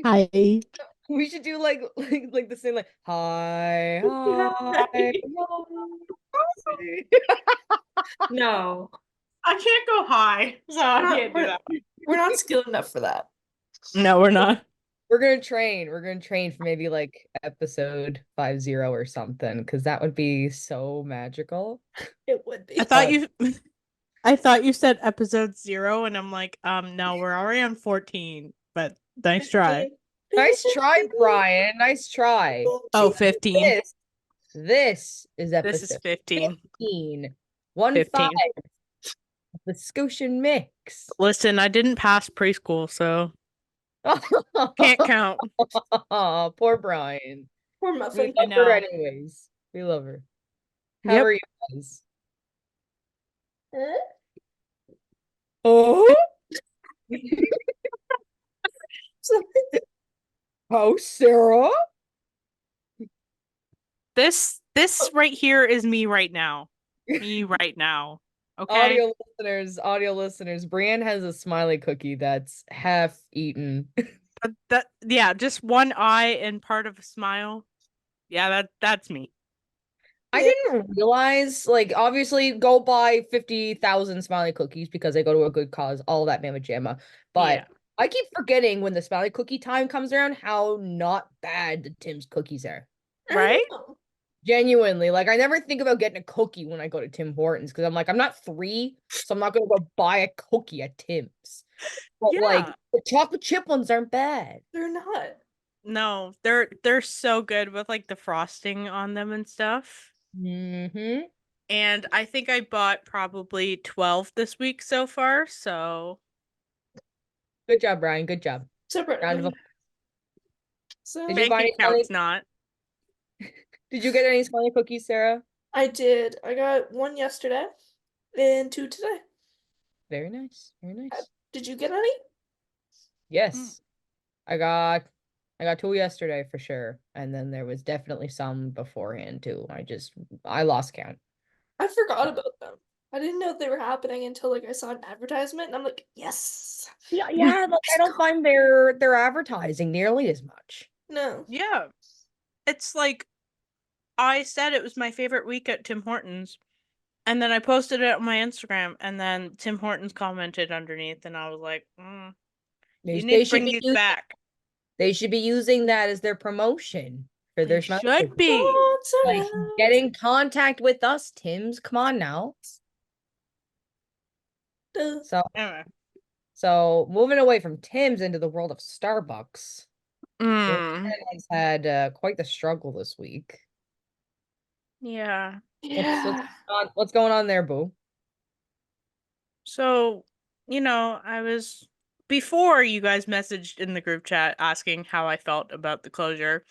Hi. We should do like the same like hi hi. No, I can't go high, so we're I not, can't do we're, that. we're not skilled enough for that. No, we're not. We're gonna train. We're gonna train for maybe like episode 50 or something, because that would be so magical. It would I be. thought But you I thought you said episode 0 and I'm like, no, we're already on 14, but nice try. 15. nice try, Brian. Nice try. Oh, Because 15. this is This is episode 15. 15. 1-5, 15. the Scotian mix. Listen, I didn't pass preschool, so can't count. Poor Brian. Poor We muffin. I love her know. anyways. We love her. How are Yep. you guys? Huh? Oh, oh, Sarah. This right here is me right now. Me right now. Okay? Audio listeners, Brienne has a smiley cookie that's half eaten. That yeah, just one eye and part of a smile. Yeah, that's me. I didn't realize, like, obviously, go buy 50,000 smiley cookies because they go to a good cause, all that mamma jamma. Yeah. But I keep forgetting when the smiley cookie time comes around how not bad the Tim's cookies are. I Right? know. Genuinely, like, I never think about getting a cookie when I go to Tim Hortons because I'm like, I'm not 3, so I'm not gonna go buy a cookie at Tim's. But like, Yeah. the chocolate chip ones aren't bad. They're not. No, they're so good with like the frosting on them and stuff. Mm-hmm. And I think I bought probably 12 this week so far, so Good job, Brian. Good job. Round of Separately. applause. Did you So buy bank any smiley? account's not. Did you get any smiley cookies, Sarah? I did. I got one yesterday and two today. Very nice. Very nice. Did you get any? Mm. Yes. I got I got 2 yesterday for sure. And then there was definitely some beforehand too. I lost count. I forgot about them. I didn't know they were happening until like I saw an advertisement and I'm like, yes. Yeah, yeah, like I Let's don't go. find their advertising nearly as much. No. Yeah. It's like I said it was my favorite week at Tim Hortons, and then I posted it on my Instagram, and then Tim Hortons commented underneath, and I was like, you need They to should bring be these using back. that as their promotion for They their smiley should cookies. be. Like, get in contact with us, Tim's. Come on now. Duh. So Anyway. so moving away from Tim's into the world of Starbucks. Brian Mm, has had quite the struggle this week. yeah. Yeah. What's going on there, Boo? So, I was before you guys messaged in the group chat asking how I felt about the closure.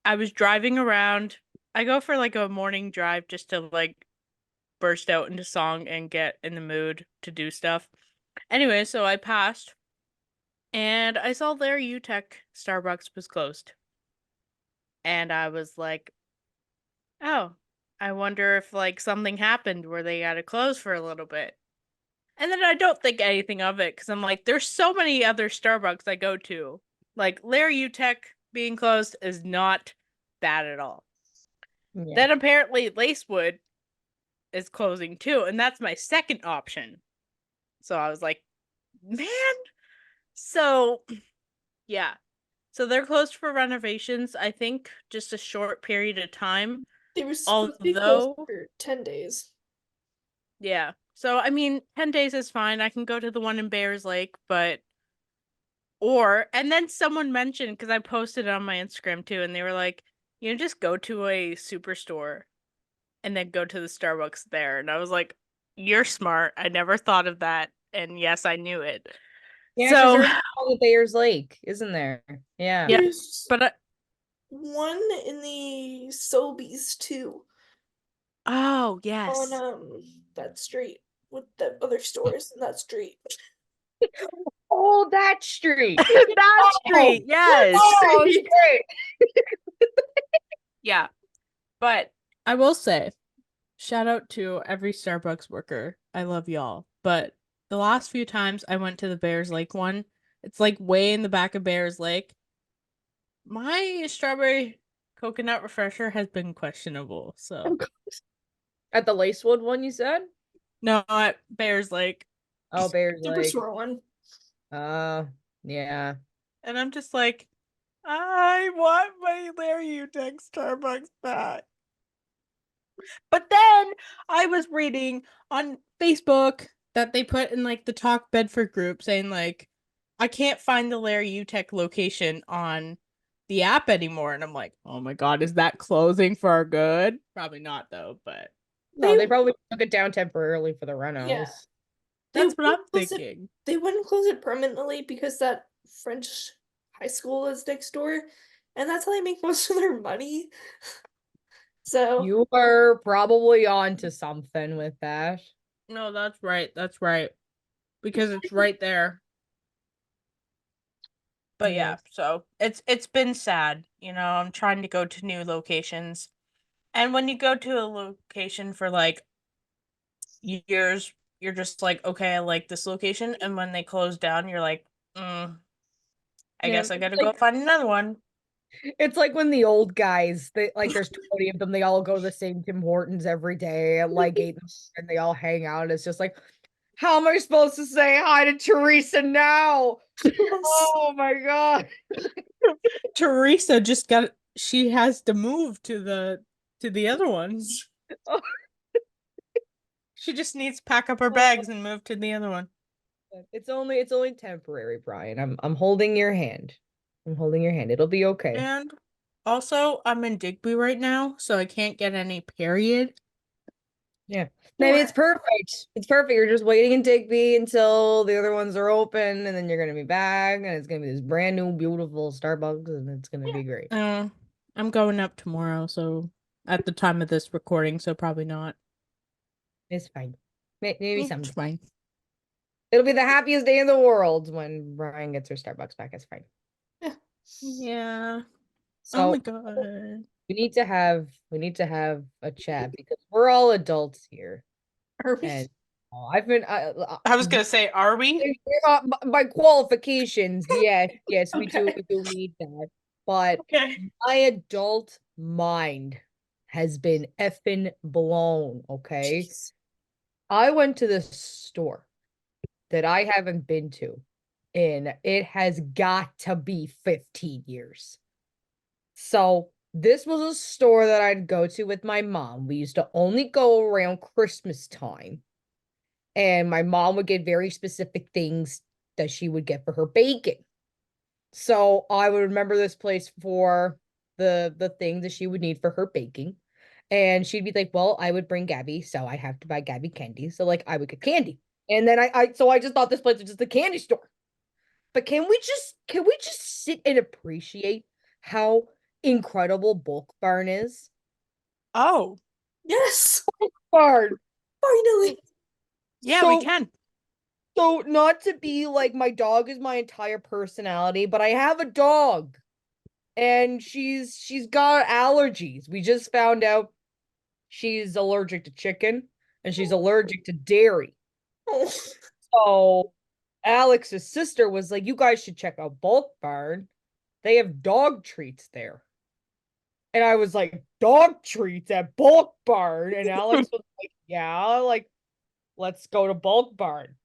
I was driving around. I go for like a morning drive just to like burst out into song and get in the mood to do stuff. Anyway, so I passed and I saw their UTech Starbucks was closed. And I was like, oh, I wonder if like something happened where they got to close for a little bit. And then I don't think anything of it because I'm like, there's so many other Starbucks I go to. Like Larry UTech being closed is not bad at all. Yeah. Then apparently Lacewood is closing too, and that's my second option. So I was like, man. So yeah. So they're closed for renovations, I think just a short period of time. They were supposed to be closed Although, for 10 days. yeah. So I mean, 10 days is fine. I can go to the one in Bears Lake, but and then someone mentioned because I posted it on my Instagram too, and they were like, just go to a superstore and then go to the Starbucks there. And I was like, you're smart. I never thought of that. And yes, I knew it. Yeah, because So, there's all the Bayers Lake, isn't there? Yeah. yeah, There's but one in the Sobeys too oh, on yes. that street with the other stores in that street. Oh, that street. That Oh, street, yes. oh, great. Yeah. But I will say, shout out to every Starbucks worker. I love y'all. But the last few times I went to the Bears Lake one, it's like way in the back of Bears Lake. My strawberry coconut refresher has been questionable. So At the Lacewood one, you said? no, at Bears Lake, Oh, Bears Lake. Superstore one. Yeah. and I'm just like, I want my Larry Utex Starbucks back. But then I was reading on Facebook that they put in like the Talk Bedford group saying like, I can't find the Larry Utech location on the app anymore, and I'm like, oh my god, is that closing for our good? Probably not though, but No, They they probably took it down temporarily for the yeah. renos. They that's what I'm wouldn't close it. thinking. They wouldn't close it permanently because that French high school is next door, and that's how they make most of their money. So You are probably on to something with that. No, that's right. That's right. Because it's right there. But yeah, Yes. so it's been sad. I'm trying to go to new locations. And when you go to a location for like years, you're just like, okay, I like this location. And when they close down, you're like, I Yeah. guess I gotta go find another one. It's like when the old guys, they like there's 20 of them, they all go to the same Tim Hortons every day at like 8 and they all hang out. It's just like, how am I supposed to say hi to Teresa now? Oh my god. Teresa just she has to move to the other ones. She just needs to pack up her bags and move to the other one. It's only temporary, Brian. I'm holding your hand. I'm holding your hand. It'll be okay. And also, I'm in Digby right now, so I can't get any period. Yeah. Maybe it's perfect. It's perfect. You're just waiting in Digby until the other ones are open, and then you're gonna be back, and it's gonna be this brand new, beautiful Starbucks, and it's gonna be great. I'm going up tomorrow, so at the time of this recording, so probably not. It's fine. Maybe It's someday. fine. It'll be the happiest day in the world when Brian gets her Starbucks back. It's fine. Yeah. Oh my So god. we need to have a chat because we're all adults here, are we? and I've been I was gonna say, are we? by qualifications, yes, we do Okay. we do need that. But Okay. my adult mind has been effing blown, okay? Jeez. I went to this store that I haven't been to in it has got to be 15 years. So this was a store that I'd go to with my mom. We used to only go around Christmas time. And my mom would get very specific things that she would get for her baking. So I would remember this place for the things that she would need for her baking. And she'd be like, well, I would bring Gabby, so I have to buy Gabby candy. So like I would get candy. And then I just thought this place was just a candy store. But can we just sit and appreciate how incredible Bulk Barn is? Oh, Yes. Barn. Finally. yeah, we So can. so not to be like my dog is my entire personality, but I have a dog and she's got allergies. We just found out she's allergic to chicken and she's allergic to dairy. Oh. So Alex's sister was like, "You guys should check out Bulk Barn. They have dog treats there." And I was like, "Dog treats at Bulk Barn?" And Alex was like, "Yeah, like let's go to Bulk Barn."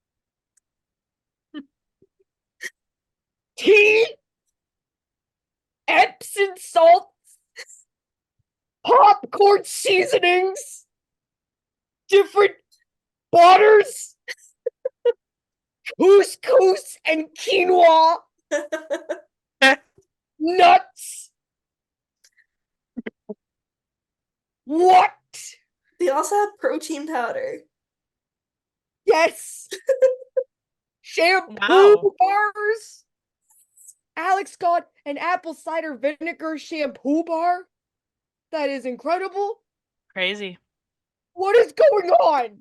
Tea, Epsom salt, popcorn seasonings, different butters, couscous and quinoa, nuts. What? They also have protein powder. Yes. Shampoo Wow. bars. Alex got an apple cider vinegar shampoo bar. That is incredible. Crazy. What is going on?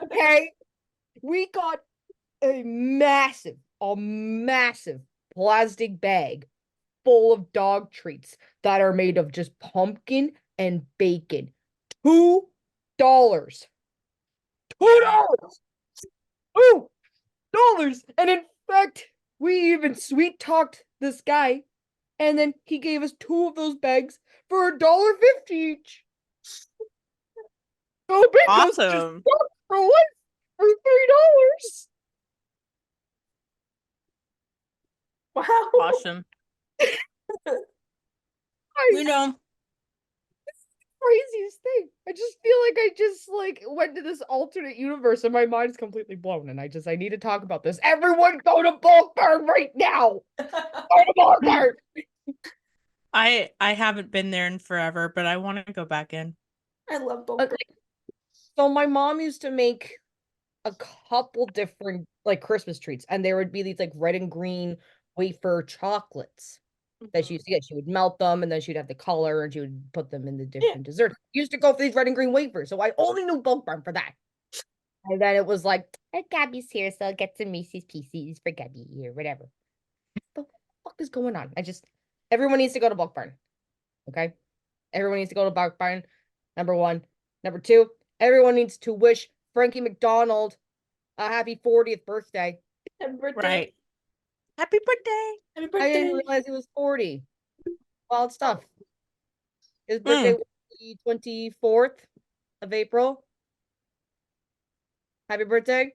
Okay. We got a massive plastic bag full of dog treats that are made of just pumpkin and bacon. $2. $2. $2. And in fact, we even sweet talked this guy And then he gave us 2 of those bags for $1.50 each. So big, Awesome. for what? For $3. Wow. Awesome. You know, Craziest thing. I just feel like I just went to this alternate universe and my mind's completely blown. And I need to talk about this. Everyone go to Bulk Barn right now. Go to Bulk Barn. I haven't been there in forever, but I want to go back in. I love both. So my mom used to make a couple different Christmas treats, and there would be these red and green wafer chocolates that she used to get. She would melt them, and then she'd have the color, and she would put them in the different desserts. She used to go for these red and green wafers, so I only knew Bulk Barn for that. And then it was like, Gabby's here, so I'll get some Macy's pieces for Gabby or whatever. What the fuck is going on? Everyone needs to go to Bulk Barn. Okay? Everyone needs to go to Bulk Barn. Number 1. Number 2, everyone needs to wish Frankie McDonald a happy 40th birthday. Happy birthday. Right. Happy birthday. Happy I birthday. didn't realize he was 40. Wild stuff. His birthday was the 24th of April. Happy birthday,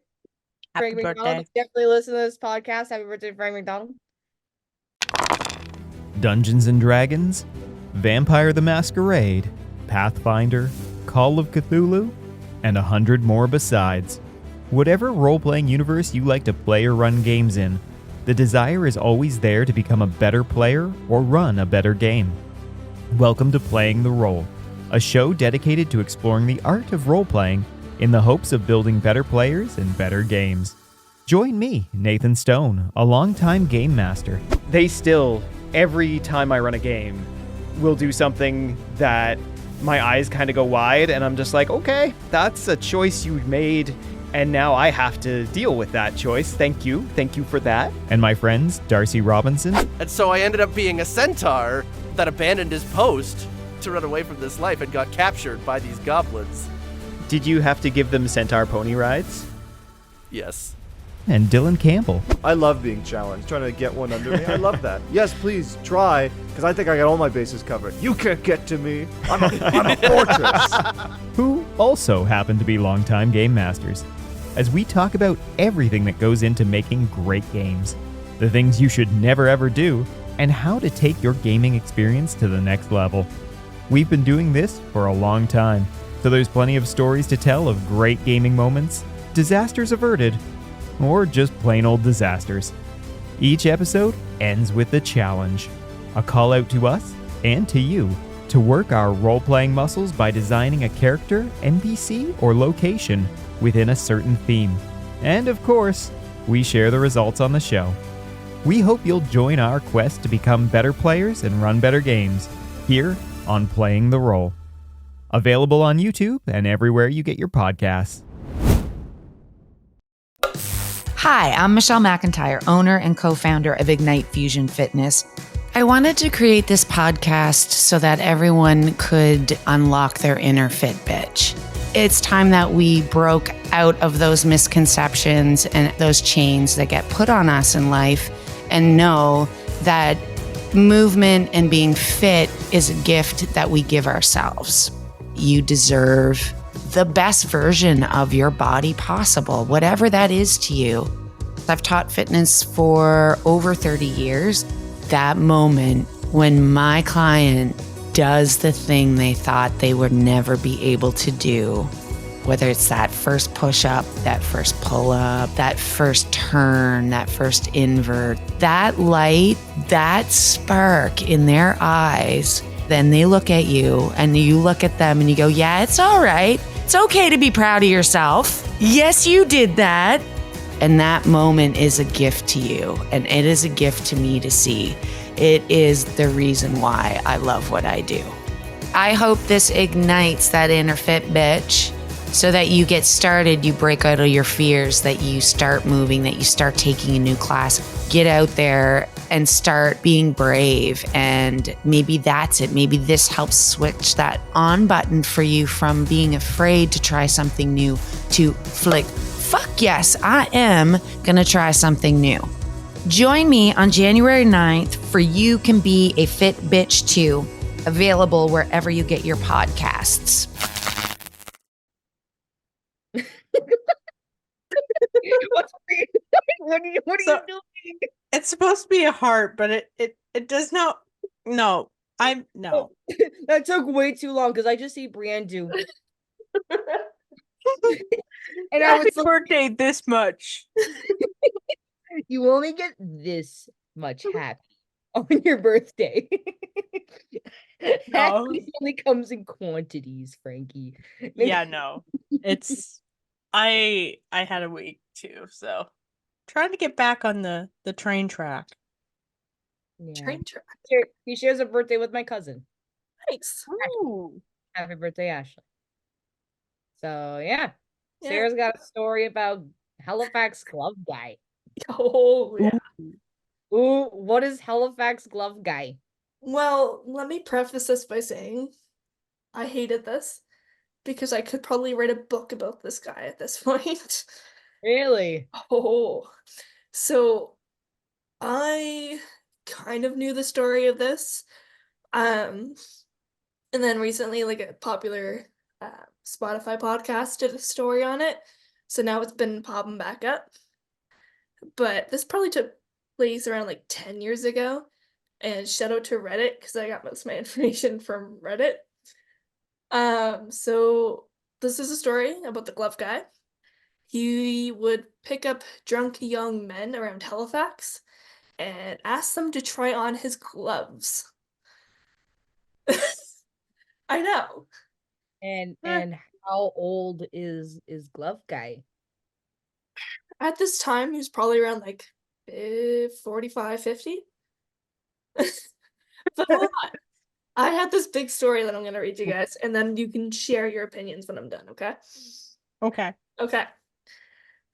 Happy Frank McDonald. birthday. Definitely listen to this podcast. Happy birthday, Frank McDonald. Dungeons and Dragons, Vampire the Masquerade, Pathfinder, Call of Cthulhu, and 100 more besides. Whatever role-playing universe you like to play or run games in, the desire is always there to become a better player or run a better game. Welcome to Playing the Role, a show dedicated to exploring the art of role-playing in the hopes of building better players and better games. Join me, Nathan Stone, a longtime game master. They still, every time I run a game, will do something that my eyes kind of go wide, and I'm just like, okay, that's a choice you made, and now I have to deal with that choice. Thank you for that. And my friends, Darcy Robinson, And so I ended up being a centaur that abandoned his post to run away from this life and got captured by these goblins. Did you have to give them centaur pony rides? Yes. and Dylan Campbell. I love being challenged, trying to get one under me. I love that. Yes, please try, because I think I got all my bases covered. You can't get to me. I'm a fortress. Who also happen to be longtime game masters, as we talk about everything that goes into making great games, the things you should never ever do, and how to take your gaming experience to the next level. We've been doing this for a long time, so there's plenty of stories to tell of great gaming moments, disasters averted, or just plain old disasters. Each episode ends with a challenge, a call out to us and to you to work our role-playing muscles by designing a character, NPC, or location within a certain theme. And of course, we share the results on the show. We hope you'll join our quest to become better players and run better games here on Playing the Role. Available on YouTube and everywhere you get your podcasts. Hi, I'm Michelle McIntyre, owner and co-founder of Ignite Fusion Fitness. I wanted to create this podcast so that everyone could unlock their inner fit bitch. It's time that we broke out of those misconceptions and those chains that get put on us in life and know that movement and being fit is a gift that we give ourselves. You deserve the best version of your body possible, whatever that is to you. I've taught fitness for over 30 years. That moment when my client does the thing they thought they would never be able to do, whether it's that first push-up, that first pull-up, that first turn, that first invert, that light, that spark in their eyes, then they look at you and you look at them and you go, yeah, it's all right. It's okay to be proud of yourself. Yes, you did that. And that moment is a gift to you. And it is a gift to me to see. It is the reason why I love what I do. I hope this ignites that inner fit bitch so that you get started, you break out of your fears, that you start moving, that you start taking a new class. Get out there and start being brave. And maybe that's it. Maybe this helps switch that on button for you from being afraid to try something new to flick, fuck yes, I am gonna try something new. Join me on January 9th for You Can Be a Fit Bitch Too, available wherever you get your podcasts. What are you So- doing? It's supposed to be a heart, but it does not. No, no. That took way too long because I just see Brianne do. And I Happy was like, birthday this much. you only get this much happy on your birthday. No. Happy only comes in quantities, Frankie. Yeah, no. It's I had a week too, so trying to get back on the train track. Yeah. Train track. He shares a birthday with my cousin. Nice. Ooh. Happy birthday, Ashley. So yeah. Yeah. Sarah's got a story about Halifax glove guy. Oh, yeah. Ooh, what is Halifax glove guy? Well, let me preface this by saying I hated this because I could probably write a book about this guy at this point. Really? Oh, so I kind of knew the story of this. And then recently, like a popular Spotify podcast did a story on it. So now it's been popping back up. But this probably took place around like 10 years ago. And shout out to Reddit because I got most of my information from Reddit. So this is a story about the glove guy. He would pick up drunk young men around Halifax and ask them to try on his gloves. I know. And how old is glove guy? At this time, he was probably around like 45, 50. But hold on. I had this big story that I'm going to read you guys, and then you can share your opinions when I'm done, okay? Okay. Okay.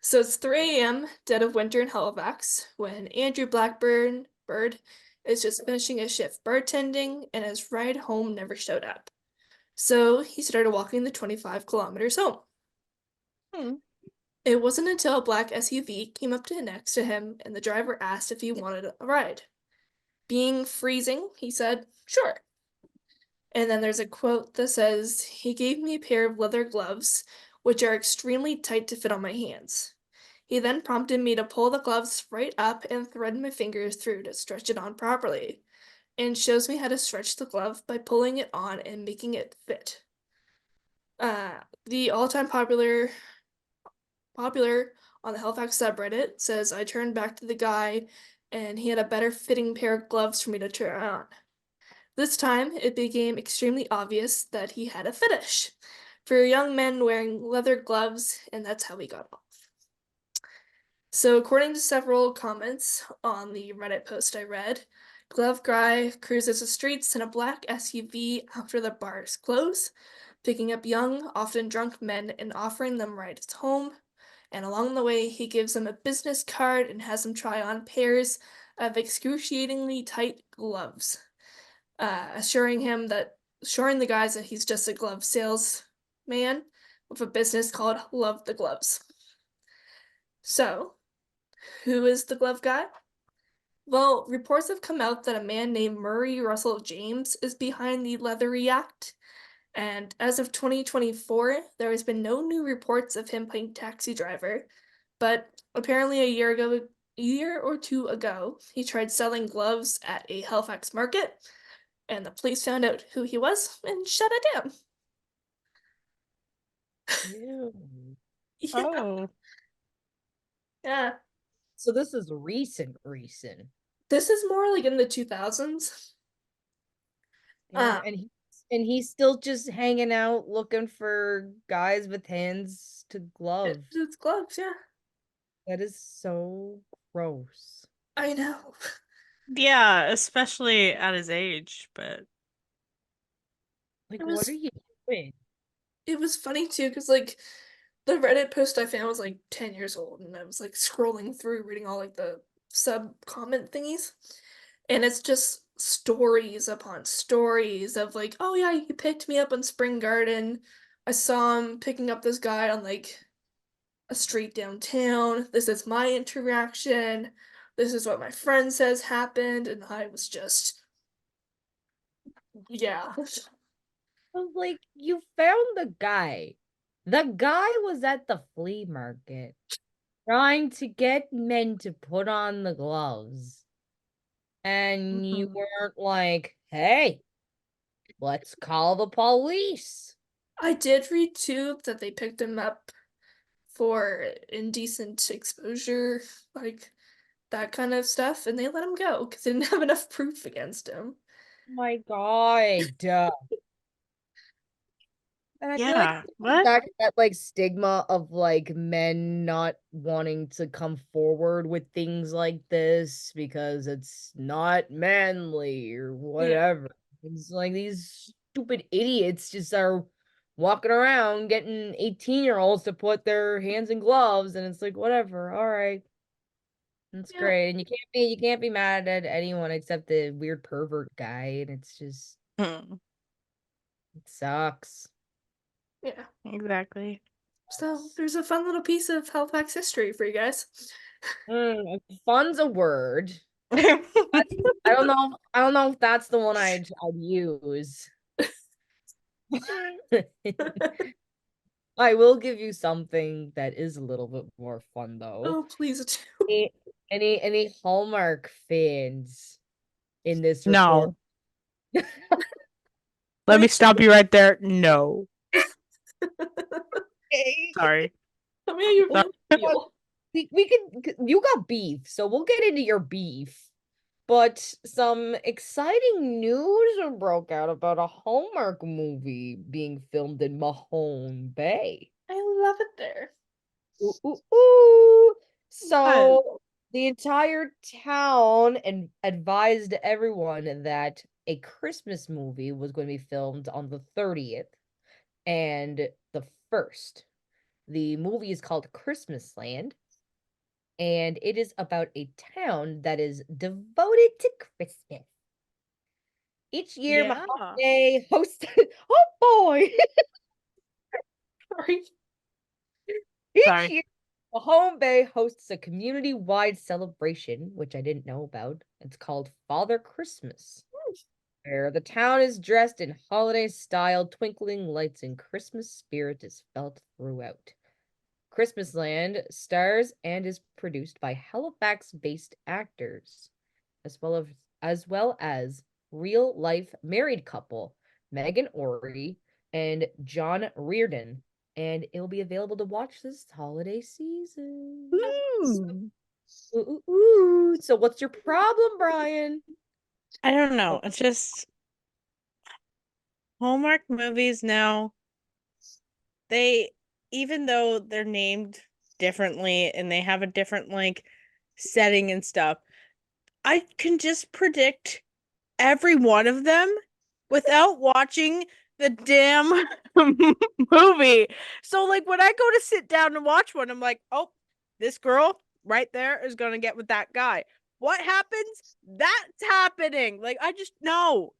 So it's 3 a.m., dead of winter in Halifax, when Andrew Blackburn Bird is just finishing his shift bartending, and his ride home never showed up. So he started walking the 25 kilometers home. It wasn't until a black SUV came up to next to him, and the driver asked if he wanted a ride. Being freezing, he said, "Sure." And then there's a quote that says, "He gave me a pair of leather gloves, which are extremely tight to fit on my hands. He then prompted me to pull the gloves right up and thread my fingers through to stretch it on properly, and shows me how to stretch the glove by pulling it on and making it fit." The all-time popular on the Halifax subreddit says, "I turned back to the guy and he had a better fitting pair of gloves for me to try on. This time, it became extremely obvious that he had a fetish for young men wearing leather gloves, and that's how we got off." So, according to several comments on the Reddit post I read, Glove Guy cruises the streets in a black SUV after the bars close, picking up young, often drunk men and offering them rides home. And along the way, he gives them a business card and has them try on pairs of excruciatingly tight gloves, assuring the guys that he's just a glove salesman with a business called Love the Gloves. So, who is the glove guy? Well, reports have come out that a man named Murray Russell James is behind the leathery act, and as of 2024, there has been no new reports of him playing taxi driver, but apparently a year or two ago, he tried selling gloves at a Halifax market, and the police found out who he was and shut it down. Ew. Yeah. Oh. Yeah. So this is recent. This is more like in the 2000s. Yeah, and he's still just hanging out looking for guys with hands to gloves. It's gloves, yeah. That is so gross. I know. Yeah, especially at his age, but Like, It what was- are you doing? It was funny too, because like the Reddit post I found was like 10 years old, and I was like scrolling through reading all like the sub comment thingies, and it's just stories upon stories of like, "Oh yeah, he picked me up on Spring Garden. I saw him picking up this guy on like a street downtown. This is my interaction. This is what my friend says happened, and I was just, yeah. I was like, you found the guy. The guy was at the flea market trying to get men to put on the gloves. And you Mhm. weren't like, hey, let's call the police. I did read too that they picked him up for indecent exposure, like that kind of stuff, and they let him go because they didn't have enough proof against him. Oh my God. And I feel like Yeah. What? that like stigma of like men not wanting to come forward with things like this because it's not manly or whatever. It's like these stupid idiots just are walking around getting 18-year-olds to put their hands in gloves, and it's like whatever, all right. That's Yeah. great. And you can't be mad at anyone except the weird pervert guy, and it's just Hmm. it sucks. Yeah. Exactly. So there's a fun little piece of Halifax history for you guys. Fun's a word. I don't know. I don't know if that's the one I'd use. I will give you something that is a little bit more fun though. Oh, please do. Any Hallmark fans in this report? No. Let me stop you right there. No. Sorry. Tell me how you Sorry. really feel. We can. You got beef, so we'll get into your beef. But some exciting news broke out about a Hallmark movie being filmed in Mahone Bay. I love it there. Ooh, ooh, ooh. Yes. So the entire town and advised everyone that a Christmas movie was going to be filmed on the 30th and the 1st. The movie is called Christmas Land, and it is about a town that is devoted to Christmas. Each year, Yeah. Mahone hosts. Oh boy! Sorry. Each Sorry. year, Mahone Bay hosts a community-wide celebration, which I didn't know about. It's called Father Christmas, where the town is dressed in holiday style, twinkling lights, and Christmas spirit is felt throughout. Christmasland stars and is produced by Halifax-based actors, as well as real-life married couple Megan Ory and John Reardon, and it'll be available to watch this holiday season. Ooh. Ooh, ooh, ooh. So what's your problem, Brian? I don't know. It's just Hallmark movies now, they, even though they're named differently and they have a different like setting and stuff, I can just predict every one of them without watching the damn movie. So like when I go to sit down and watch one, I'm like, oh, this girl right there is gonna get with that guy. What happens? That's happening. Like I just no,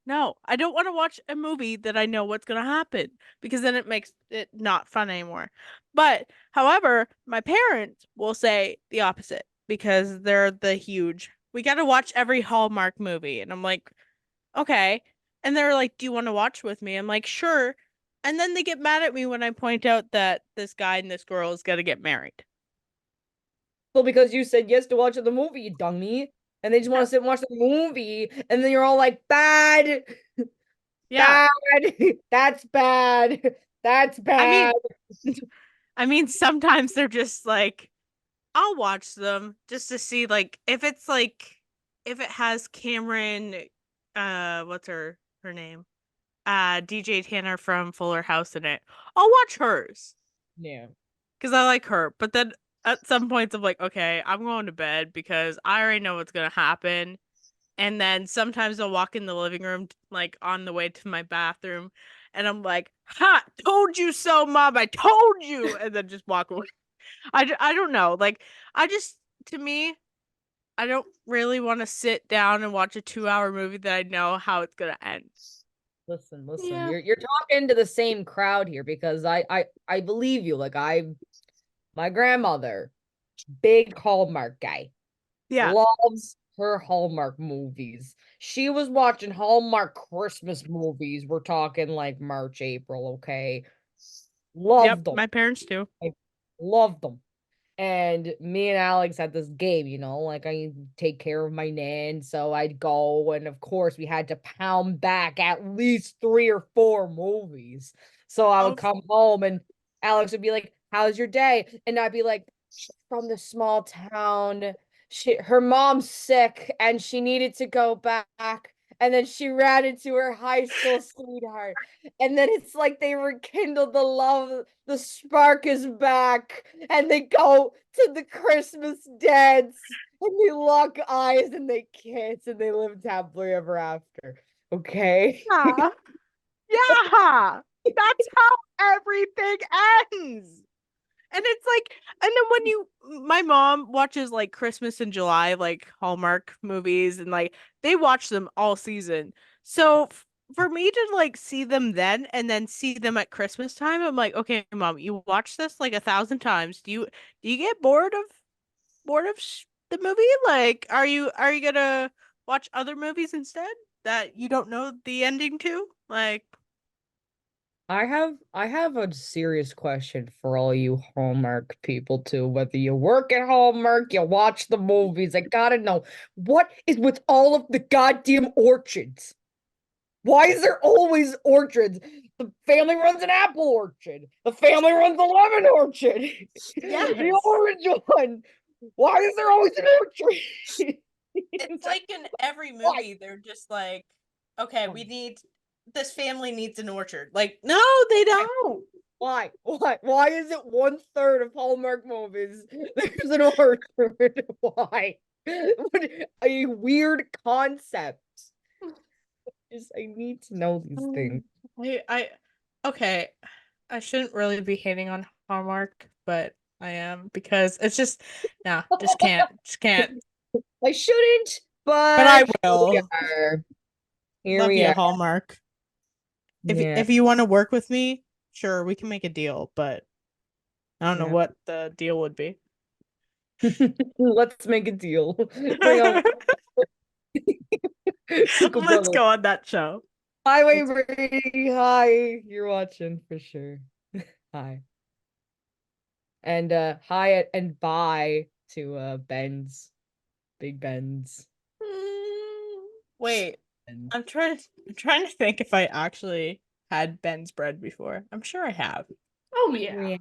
I don't want to watch a movie that I know what's gonna happen because then it makes it not fun anymore. But however, my parents will say the opposite because they're the huge. We got to watch every Hallmark movie, and I'm like, okay. And they're like, do you want to watch with me? I'm like, sure. And then they get mad at me when I point out that this guy and this girl is gonna get married. Well, because you said yes to watching the movie, you dummy. And they just want to sit and watch the movie, and then you're all like, bad, Yeah. bad, that's bad, that's bad. I mean, sometimes they're just like, I'll watch them just to see, like, if it's like, if it has Cameron, what's her name? DJ Tanner from Fuller House in it. I'll watch hers. Yeah. Because I like her. But then at some points, I'm like, okay, I'm going to bed because I already know what's going to happen. And then sometimes I'll walk in the living room, like on the way to my bathroom, and I'm like, ha, told you so, mom. I told you. And then just walk away. I don't know. Like, to me, I don't really want to sit down and watch a 2-hour movie that I know how it's going to end. Listen, Yeah. you're talking to the same crowd here because I believe you. Like my grandmother, big Hallmark guy. Yeah. loves her Hallmark movies. She was watching Hallmark Christmas movies. We're talking like March, April, okay? Love Yep. them. My parents too. Love them. And me and Alex had this game, like I take care of my nan, so I'd go, and of course we had to pound back at least 3 or 4 movies. So I would Oh, come home and Alex would be like, "How's your day?" And I'd be like, "From the small town. Her mom's sick and she needed to go back." And then she ran into her high school sweetheart. And then it's like they rekindled the love, the spark is back, and they go to the Christmas dance and they lock eyes and they kiss and they live happily ever after. Okay. yeah. Yeah. That's how everything ends. And it's like, and then my mom watches like Christmas in July, like Hallmark movies, and like they watch them all season. So for me to like see them then and then see them at Christmas time, I'm like, okay, mom, you watch this like 1,000 times. Do you get bored of the movie? Like, are you gonna watch other movies instead that you don't know the ending to? Like, I have a serious question for all you Hallmark people too. Whether you work at Hallmark, you watch the movies, I gotta know, what is with all of the goddamn orchards? Why is there always orchards? The family runs an apple orchard. The family runs a lemon orchard. Yes. The orange one. Why is there always an orchard? it's like in every movie, they're just like, okay, this family needs an orchard. Like, no, they don't. Why? Why is it 1/3 of Hallmark movies there's an orchard? Why? What a weird concept. I need to know these things. Okay, I shouldn't really be hating on Hallmark, but I am because it's just, nah, just can't. I shouldn't, But I but will. Here Love we you, are. Hallmark. Yeah. If you want to work with me, sure, we can make a deal, but I don't know Yeah. what the deal would be. Let's make a deal. Bring on Pickle Let's Brother. go on that show. Highway Brady. Hi. You're watching for sure. Hi. And hi and bye to Ben's. Big Ben's. Wait, Ben. I'm trying to think if I actually had Ben's bread before. I'm sure I have. Oh yeah. Brianne.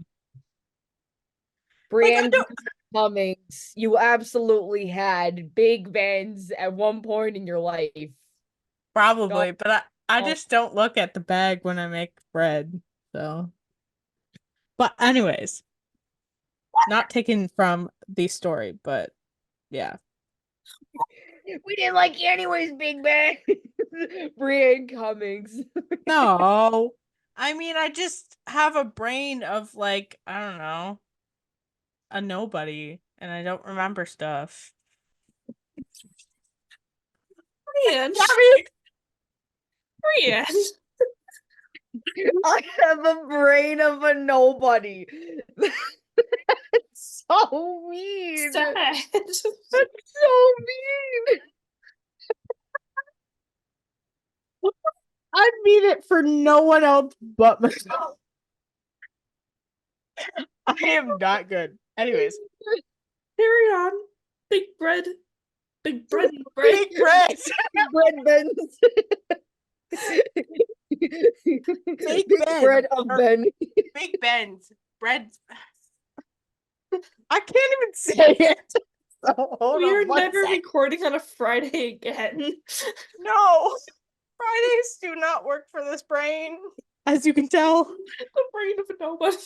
Like, I Brianne don't Cummings, you absolutely had Big Ben's at one point in your life. probably, but I Oh. just don't look at the bag when I make bread. So, but anyways, not taken from the story, but yeah. We didn't like you anyways, Big Ben. Brianne Cummings. No. I mean, I just have a brain of like, I don't know, a nobody, and I don't remember stuff. Brianne. Brianne. I have a brain of a nobody. That's so mean. Sad. That's so mean. I mean it for no one else but myself. I am not good. Anyways, Carry on. Big bread. Big bread. Bread. big bread. Bread Ben's. Big Ben. bread of Ben. Big Ben's bread. I can't even say it. So hold We on are one never sec. recording on a Friday again. No, Fridays do not work for this brain, as you can tell. The brain of a nobody.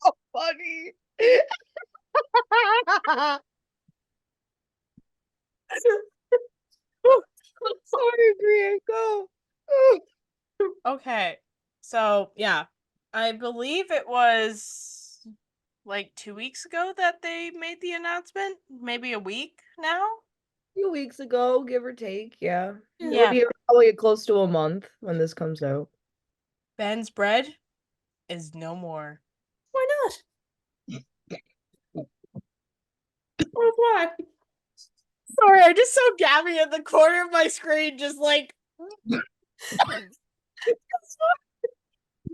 So funny. Sorry, Brianne, go. Okay, so yeah, I believe it was like 2 weeks ago that they made the announcement. Maybe a week now. A few weeks ago, give or take, yeah. Yeah. It'll be probably close to a month when this comes out. Ben's bread is no more. Why not? Oh, why? Sorry, I just saw Gabby in the corner of my screen, just like.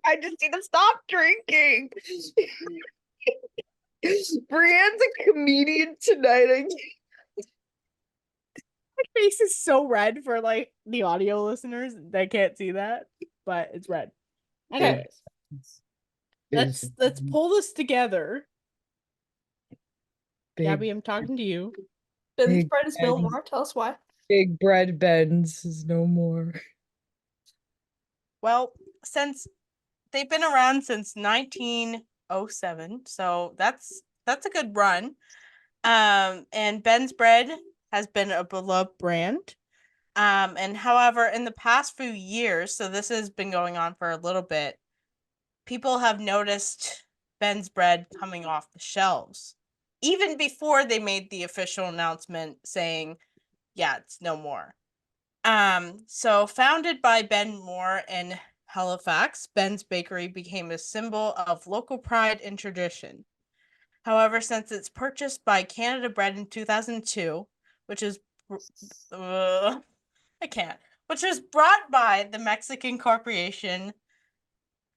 I just need to stop drinking. Brianne's a comedian tonight. My face is so red for like the audio listeners. They can't see that, but it's red. Anyways, let's pull this together. Gabby, I'm talking to you. Ben's Big bread is no Ben's. more. Tell us why. Big bread Ben's is no more. Well, since they've been around since 1907, so that's a good run. And Ben's Bread has been a beloved brand. And however, in the past few years, so this has been going on for a little bit, people have noticed Ben's Bread coming off the shelves, even before they made the official announcement saying, yeah, it's no more. So founded by Ben Moore in Halifax, Ben's Bakery became a symbol of local pride and tradition. However, since its purchase by Canada Bread in 2002, which was brought by the Mexican corporation,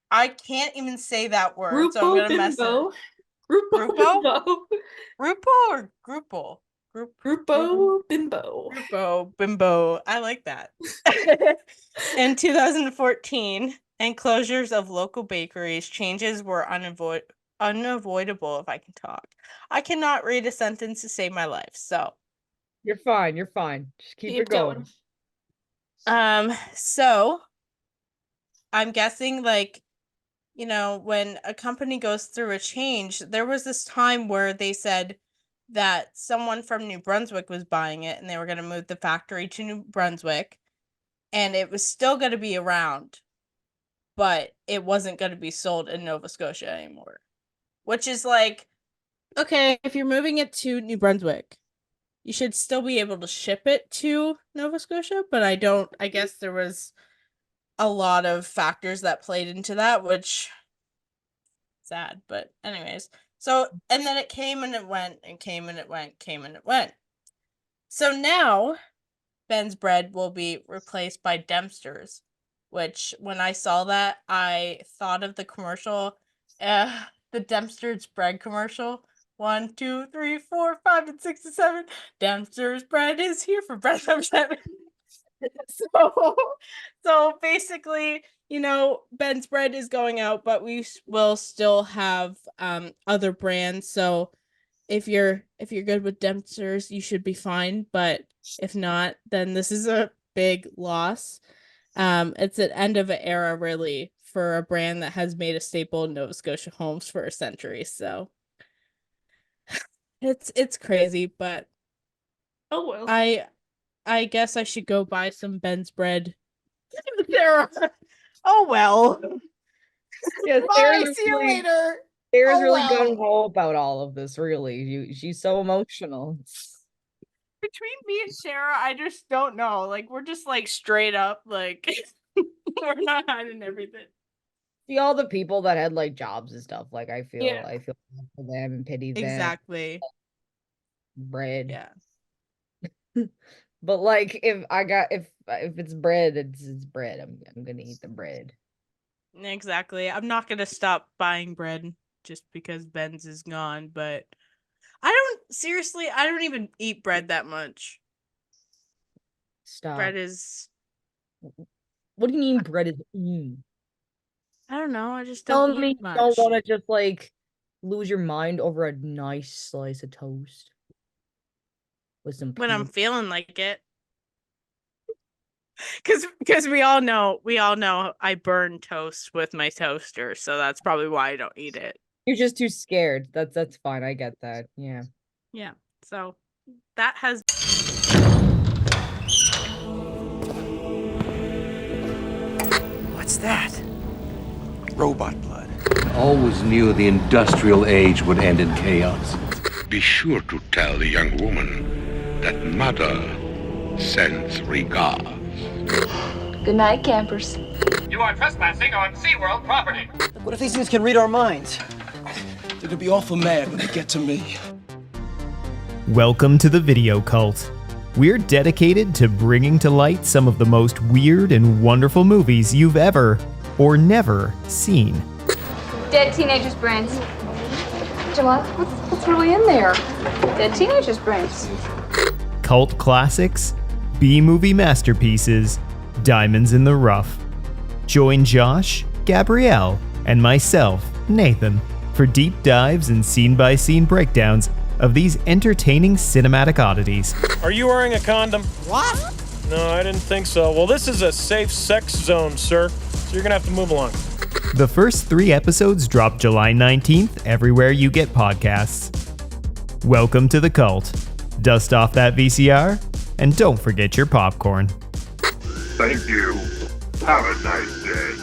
I can't even say that word, so I'm gonna mess it up. Grupo Grupo or Grupo? Grupo Bimbo. Grupo Bimbo. I like that. In 2014, and closures of local bakeries, changes were unavoidable. If I can talk, I cannot read a sentence to save my life. So You're fine. You're fine. Just keep it going. So I'm guessing, like, you know, when a company goes through a change, there was this time where they said that someone from New Brunswick was buying it and they were going to move the factory to New Brunswick and it was still going to be around, but it wasn't going to be sold in Nova Scotia anymore. Which is like, okay, if you're moving it to New Brunswick, you should still be able to ship it to Nova Scotia, but I guess there was a lot of factors that played into that, which sad, but anyways. So, and then it came and it went and came and it went, came and it went. So now Ben's Bread will be replaced by Dempster's, which when I saw that, I thought of the commercial, the Dempster's bread commercial. 1, 2, 3, 4, 5, and 6 and 7. Dempster's Bread is here for bread number 7. So basically, you know, Ben's Bread is going out, but we will still have other brands. So if you're good with Dempster's, you should be fine. But if not, then this is a big loss. It's an end of an era, really, for a brand that has made a staple in Nova Scotia homes for a century. So it's crazy, but Oh well. I guess I should go buy some Ben's Bread. Sarah. Oh well. Yeah, Bye. See you later. Sarah's Oh, really well. gung ho about all of this. Really, she's so emotional. Between me and Sara, I just don't know. Like, we're just like straight up, like we're not hiding everything. See all the people that had like jobs and stuff. Like I feel Yeah. bad for them and pity them. Exactly. Bread. Yeah. But like if it's bread, it's bread. I'm gonna eat the bread. Exactly. I'm not gonna stop buying bread just because Ben's is gone, but I don't even eat bread that much. Stop. Bread is, What do you mean bread is I don't know, I just Tell don't me eat you much. don't want to just like lose your mind over a nice slice of toast with some When I'm peanut. feeling like it. Because we all know I burn toast with my toaster, so that's probably why I don't eat it. You're just too scared. That's fine. I get that. Yeah. Yeah. So that has What's that? Robot blood. Always knew the industrial age would end in chaos. Be sure to tell the young woman that Mother sends regards. Good night, campers. You are trespassing on SeaWorld property. What if these things can read our minds? They're gonna be awful mad when they get to me. Welcome to the Video Cult. We're dedicated to bringing to light some of the most weird and wonderful movies you've ever or never seen. Dead teenagers' brains. What? What's really in there? Dead teenagers' brains. Cult classics, B-movie masterpieces, diamonds in the rough. Join Josh, Gabrielle, and myself, Nathan, for deep dives and scene-by-scene breakdowns of these entertaining cinematic oddities. Are you wearing a condom? What? No, I didn't think so. Well, this is a safe sex zone, sir, so you're gonna have to move along. The first 3 episodes drop July 19th everywhere you get podcasts. Welcome to the cult. Dust off that VCR, and don't forget your popcorn. Thank you. Have a nice day.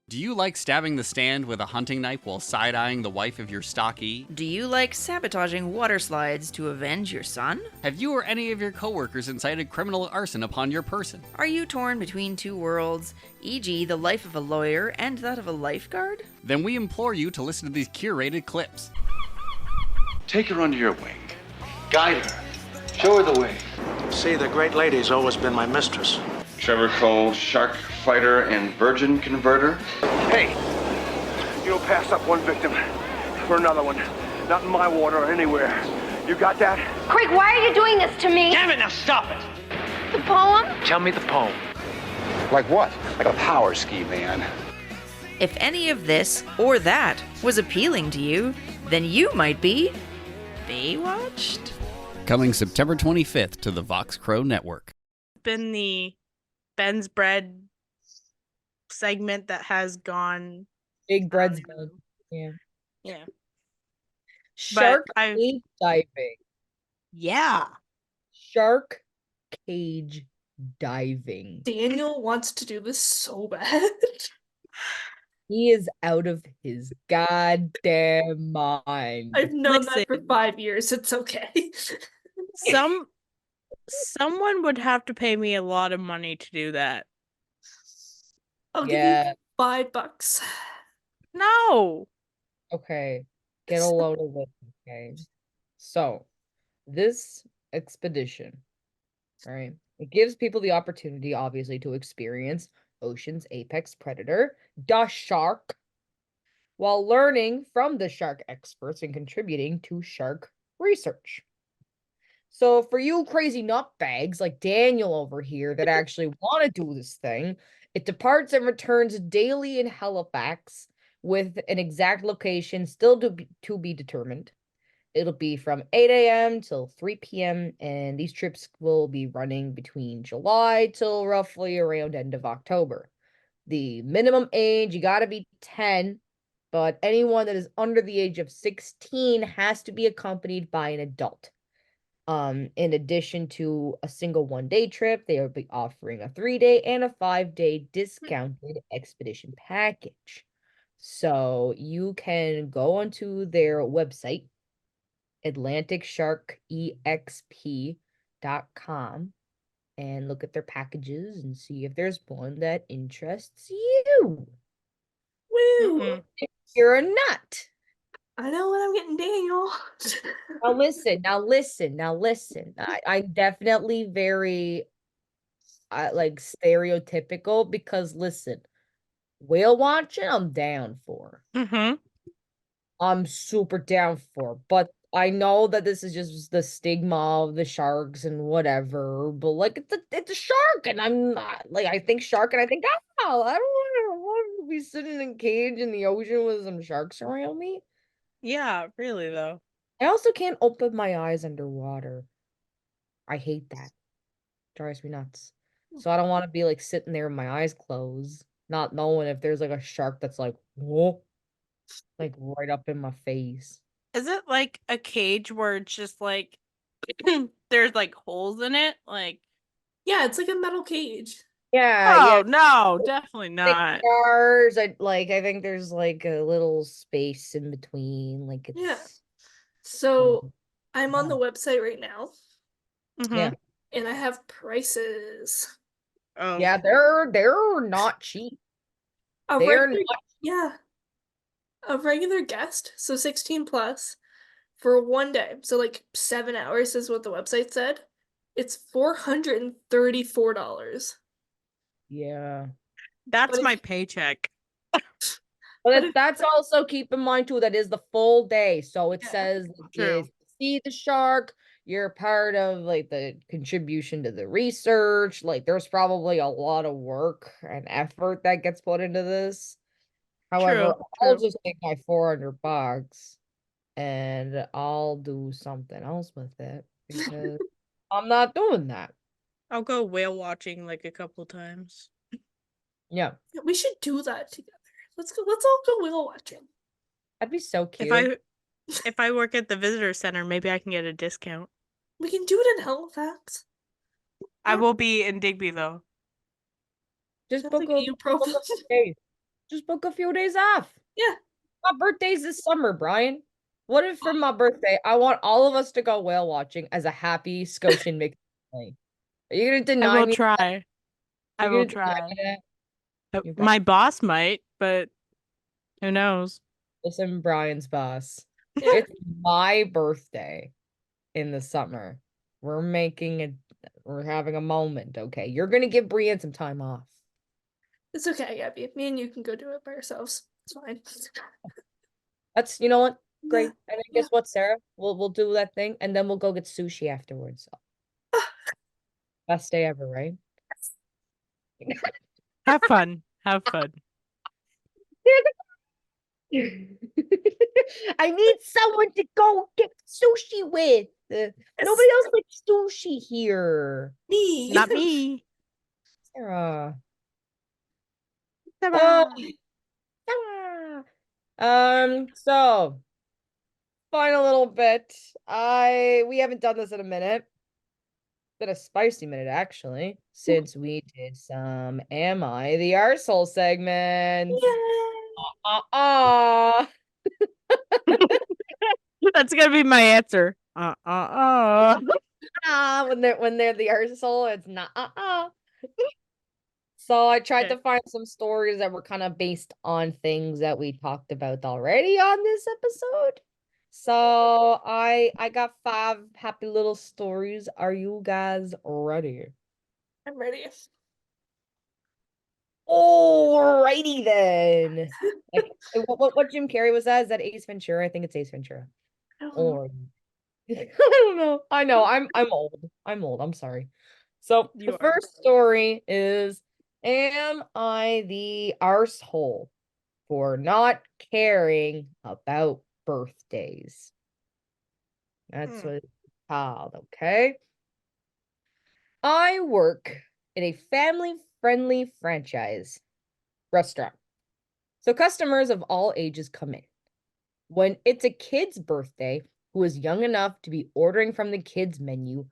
Do you like stabbing the stand with a hunting knife while side-eyeing the wife of your stockee? Do you like sabotaging water slides to avenge your son? Have you or any of your coworkers incited criminal arson upon your person? Are you torn between two worlds, e.g. the life of a lawyer and that of a lifeguard? Then we implore you to listen to these curated clips. Take her under your wing. Guide her. Show her the way. See, the great lady's always been my mistress. Trevor Cole, shark fighter and virgin converter. Hey, you don't pass up one victim for another one. Not in my water or anywhere. You got that? Craig, why are you doing this to me? Damn it, now stop it! The poem? Tell me the poem. Like what? Like a power ski, man. If any of this or that was appealing to you, then you might be Baywatched. Coming September 25th to the Vox Crow Network. Been the Ben's Bread segment that has gone Big Bread's good. Yeah. Yeah. Shark cage diving. Yeah. Shark cage diving. Daniel wants to do this so bad. He is out of his goddamn mind. I've known that for 5 years. It's okay. Someone would have to pay me a lot of money to do that. I'll give you $5. No. Okay. Get a load of it. Okay. So, this expedition, right? It gives people the opportunity, obviously, to experience ocean's apex predator, the shark, while learning from the shark experts and contributing to shark research. So for you crazy nutbags like Daniel over here that actually want to do this thing, it departs and returns daily in Halifax with an exact location still to be determined. It'll be from 8 a.m. till 3 p.m. and these trips will be running between July till roughly around end of October. The minimum age, you gotta be 10, but anyone that is under the age of 16 has to be accompanied by an adult. In addition to a single 1-day trip, they will be offering a 3-day and a 5-day discounted expedition package. So you can go onto their website, AtlanticSharkEXP.com, and look at their packages and see if there's one that interests you. Woo! If you're a nut. I know what I'm getting, Daniel. Now listen. I'm definitely very like stereotypical because listen, whale watching I'm down for. I'm super down for, but I know that this is just the stigma of the sharks and whatever, but like it's a shark and I'm not like I think shark and I think oh I don't want to be sitting in a cage in the ocean with some sharks around me. Yeah, really though. I also can't open my eyes underwater. I hate that. Drives me nuts. So I don't want to be like sitting there with my eyes closed, not knowing if there's like a shark that's like, whoa, like right up in my face. Is it like a cage where it's just like there's like holes in it? Like yeah, it's like a metal cage. Yeah. No, definitely not. Cars, I think there's like a little space in between. Like it's yeah. So I'm on the website right now. Yeah. And I have prices. Oh yeah, they're not cheap. They're not Yeah. A regular guest, so 16 plus, for one day, so like 7 hours is what the website said. It's $434. Yeah. That's But my if- paycheck. But that's also, keep in mind too, that is the full day. So it Yeah, says true. you see the shark, you're part of like the contribution to the research. Like there's probably a lot of work and effort that gets put into this. However, I'll True. just take my $400 and I'll do something else with it because I'm not doing that. I'll go whale watching like a couple times. Yeah, Yeah, we should do that together. Let's go. Let's all go whale watching. that'd be so cute. If I work at the visitor center, maybe I can get a discount. We can do it in Halifax. I will be in Digby though. Just Sounds book like a, you book problem. a few days. Just book a few days off. Yeah. My birthday's this summer, Brian. What if for my birthday, I want all of us to go whale watching as a happy Scotian mixed family? Are you gonna I deny will me? try. I You're will gonna deny try. me that? You bet. My boss might, but who knows? Listen, Brian's boss. Yeah. It's my birthday in the summer. We're having a moment, okay? You're gonna give Brienne some time off. It's okay, Gabby. Me and you can go do it by ourselves. It's fine. That's, you know what? Great. Yeah. And then guess what, Sarah? We'll do that thing and then we'll go get sushi afterwards. Best day ever, right? Have fun. Have fun. I need someone to go get sushi with. Nobody else likes sushi here. Me. Not me. Sarah. Sarah. So final little bit. We haven't done this in a minute. Been a spicy minute actually, since we did some Am I the Arsehole segment. That's gonna be my answer. When they're the arsehole, it's not So I tried to find some stories that were kind of based on things that we talked about already on this episode. So I got 5 happy little stories. Are you guys ready? I'm ready. Alrighty then. Like, what Jim Carrey was that? Is that Ace Ventura? I think it's Ace Ventura. I don't know. Or I don't know. I know. I'm old. I'm old. I'm sorry. So You the are. first story is, am I the arsehole for not caring about birthdays? That's what it's called, okay? I work in a family-friendly franchise restaurant. So customers of all ages come in. When it's a kid's birthday who is young enough to be ordering from the kids' menu,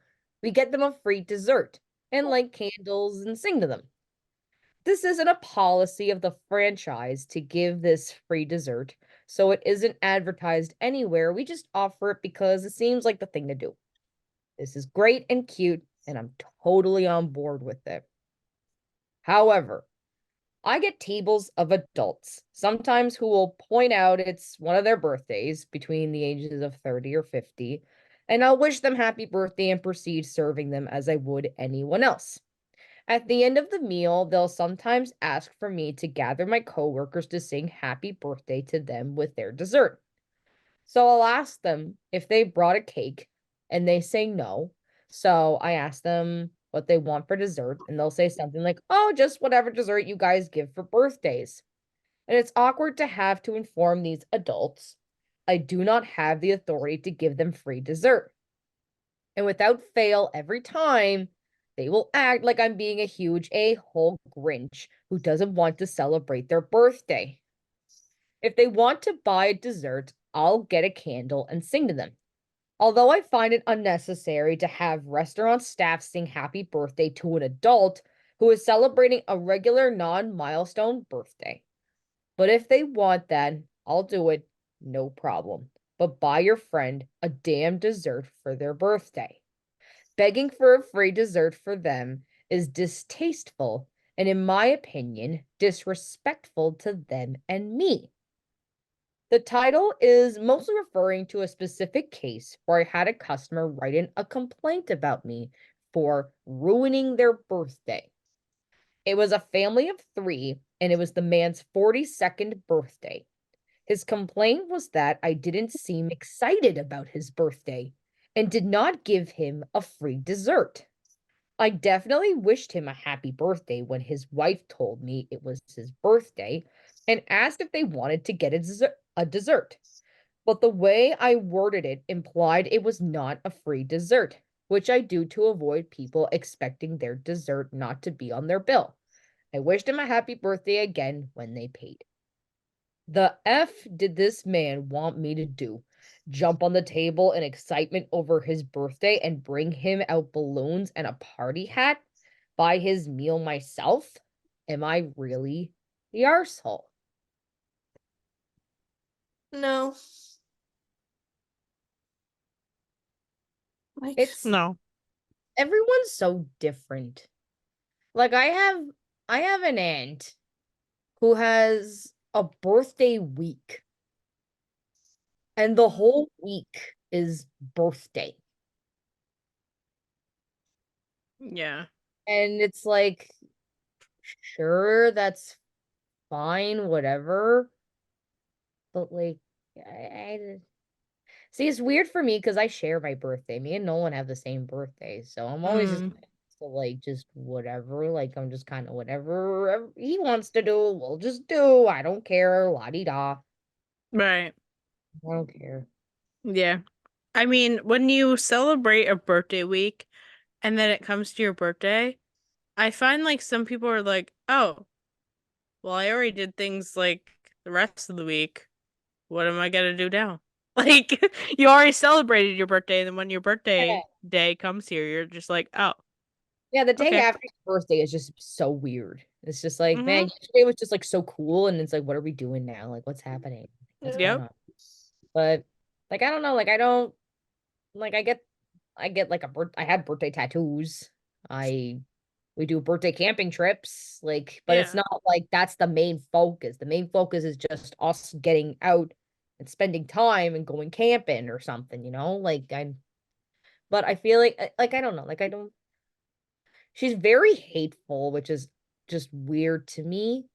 we get them a free dessert and light candles and sing to them. This isn't a policy of the franchise to give this free dessert, so it isn't advertised anywhere. We just offer it because it seems like the thing to do. This is great and cute, and I'm totally on board with it. However, I get tables of adults, sometimes who will point out it's one of their birthdays between the ages of 30 or 50, and I'll wish them happy birthday and proceed serving them as I would anyone else. At the end of the meal, they'll sometimes ask for me to gather my coworkers to sing happy birthday to them with their dessert. So I'll ask them if they brought a cake, and they say no. So I ask them what they want for dessert, and they'll say something like, oh, just whatever dessert you guys give for birthdays. And it's awkward to have to inform these adults I do not have the authority to give them free dessert. And without fail, every time, they will act like I'm being a huge a-hole Grinch who doesn't want to celebrate their birthday. If they want to buy a dessert, I'll get a candle and sing to them. Although I find it unnecessary to have restaurant staff sing happy birthday to an adult who is celebrating a regular non-milestone birthday. But if they want that, I'll do it, no problem. But buy your friend a damn dessert for their birthday. Begging for a free dessert for them is distasteful and, in my opinion, disrespectful to them and me. The title is mostly referring to a specific case where I had a customer write in a complaint about me for ruining their birthday. It was a family of 3, and it was the man's 42nd birthday. His complaint was that I didn't seem excited about his birthday and did not give him a free dessert. I definitely wished him a happy birthday when his wife told me it was his birthday and asked if they wanted to get a dessert. But the way I worded it implied it was not a free dessert, which I do to avoid people expecting their dessert not to be on their bill. I wished him a happy birthday again when they paid. The F did this man want me to do? Jump on the table in excitement over his birthday and bring him out balloons and a party hat? Buy his meal myself? Am I really the arsehole? No. Like, It's No. everyone's so different. Like I have an aunt who has a birthday week, and the whole week is birthday. Yeah. And it's like, sure, that's fine, whatever. But like, see, it's weird for me because I share my birthday. Me and Nolan have the same birthday, so I'm always just like just whatever. Like I'm just kind of whatever he wants to do, we'll just do. I don't care. La di da. Right. I don't care. Yeah. I mean, when you celebrate a birthday week and then it comes to your birthday, I find like some people are like, oh, well, I already did things like the rest of the week. What am I gonna do now? Like, you already celebrated your birthday, and then when your birthday day comes here, you're just like, oh, Yeah, the day okay. after your birthday is just so weird. It's just like, Mhm. man, yesterday was just like so cool, and it's like, what are we doing now? Like, what's happening? What's going Yep. on? But like, I don't know. Like, I don't like. I get like I had birthday tattoos. We do birthday camping trips. Like, but it's Yeah. not like that's the main focus. The main focus is just us getting out and spending time and going camping or something. You know, But I feel like I don't know. Like, I don't. She's very hateful, which is just weird to me.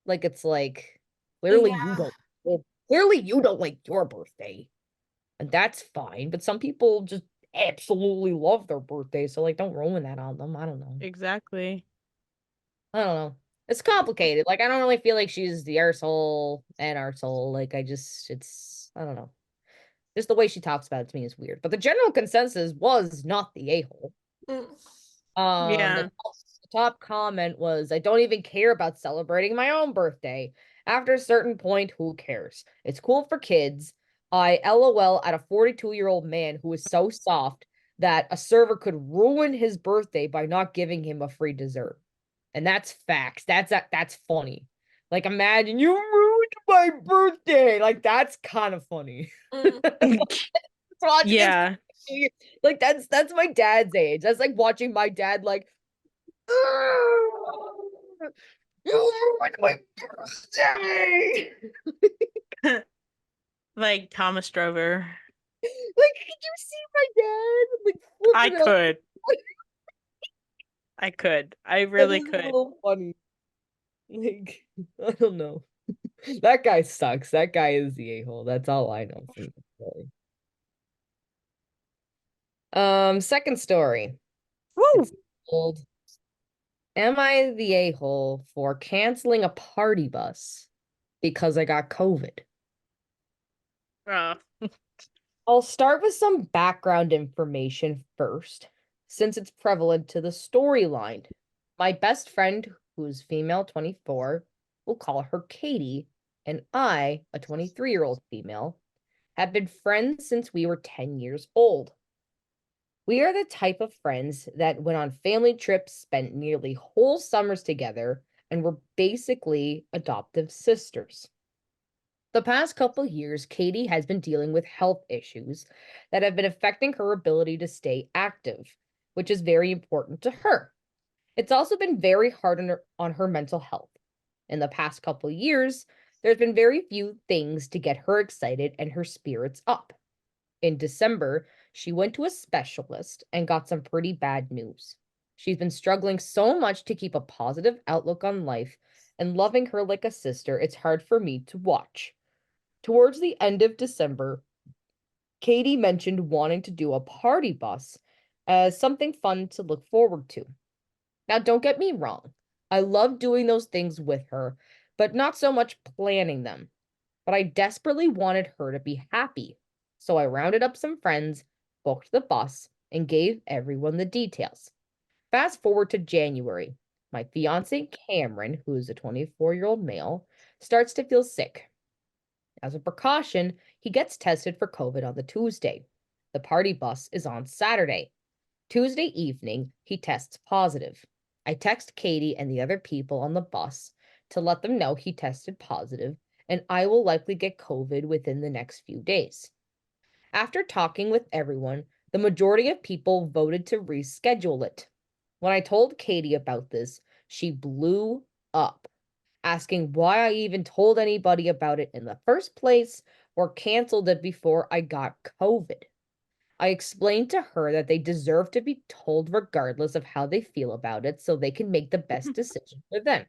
Like it's like clearly you don't clearly you don't like your birthday. And that's fine, but some people just absolutely love their birthday, so like don't ruin that on them. I don't know. Exactly. I don't know. It's complicated. Like I don't really feel like she's the arsehole and arsehole. Like I don't know. Just the way she talks about it to me is weird. But the general consensus was not the a-hole. Yeah. The top comment was, I don't even care about celebrating my own birthday. After a certain point, who cares? It's cool for kids. I LOL at a 42-year-old man who is so soft that a server could ruin his birthday by not giving him a free dessert. And that's facts. That's funny. Like imagine you ruined my birthday. Like that's kind of funny. Watching Yeah. it, like that's my dad's age. That's like watching my dad like you ruined my birthday. Like Thomas Drover. Like, could you see my dad? Like, I flipping out? could. I could. I really That is a could. little funny. Like, I don't know. That guy sucks. That guy is the a-hole. That's all I know from the story. Second story. Woo! It's called, Am I the a-hole for canceling a party bus because I got COVID? Oh. I'll start with some background information first, since it's prevalent to the storyline. My best friend, who's female 24, we'll call her Katie, and I, a 23-year-old female, have been friends since we were 10 years old. We are the type of friends that went on family trips, spent nearly whole summers together, and were basically adoptive sisters. The past couple years, Katie has been dealing with health issues that have been affecting her ability to stay active, which is very important to her. It's also been very hard on her mental health. In the past couple years, There's been very few things to get her excited and her spirits up. In December, she went to a specialist and got some pretty bad news. She's been struggling so much to keep a positive outlook on life and loving her like a sister, it's hard for me to watch. Towards the end of December, Katie mentioned wanting to do a party bus as something fun to look forward to. Now, don't get me wrong. I love doing those things with her, but not so much planning them. But I desperately wanted her to be happy. So I rounded up some friends, booked the bus, and gave everyone the details. Fast forward to January. My fiance Cameron, who is a 24-year-old male, starts to feel sick. As a precaution, he gets tested for COVID on the Tuesday. The party bus is on Saturday. Tuesday evening, he tests positive. I text Katie and the other people on the bus to let them know he tested positive, and I will likely get COVID within the next few days. After talking with everyone, the majority of people voted to reschedule it. When I told Katie about this, she blew up, asking why I even told anybody about it in the first place or canceled it before I got COVID. I explained to her that they deserve to be told regardless of how they feel about it so they can make the best decision for them.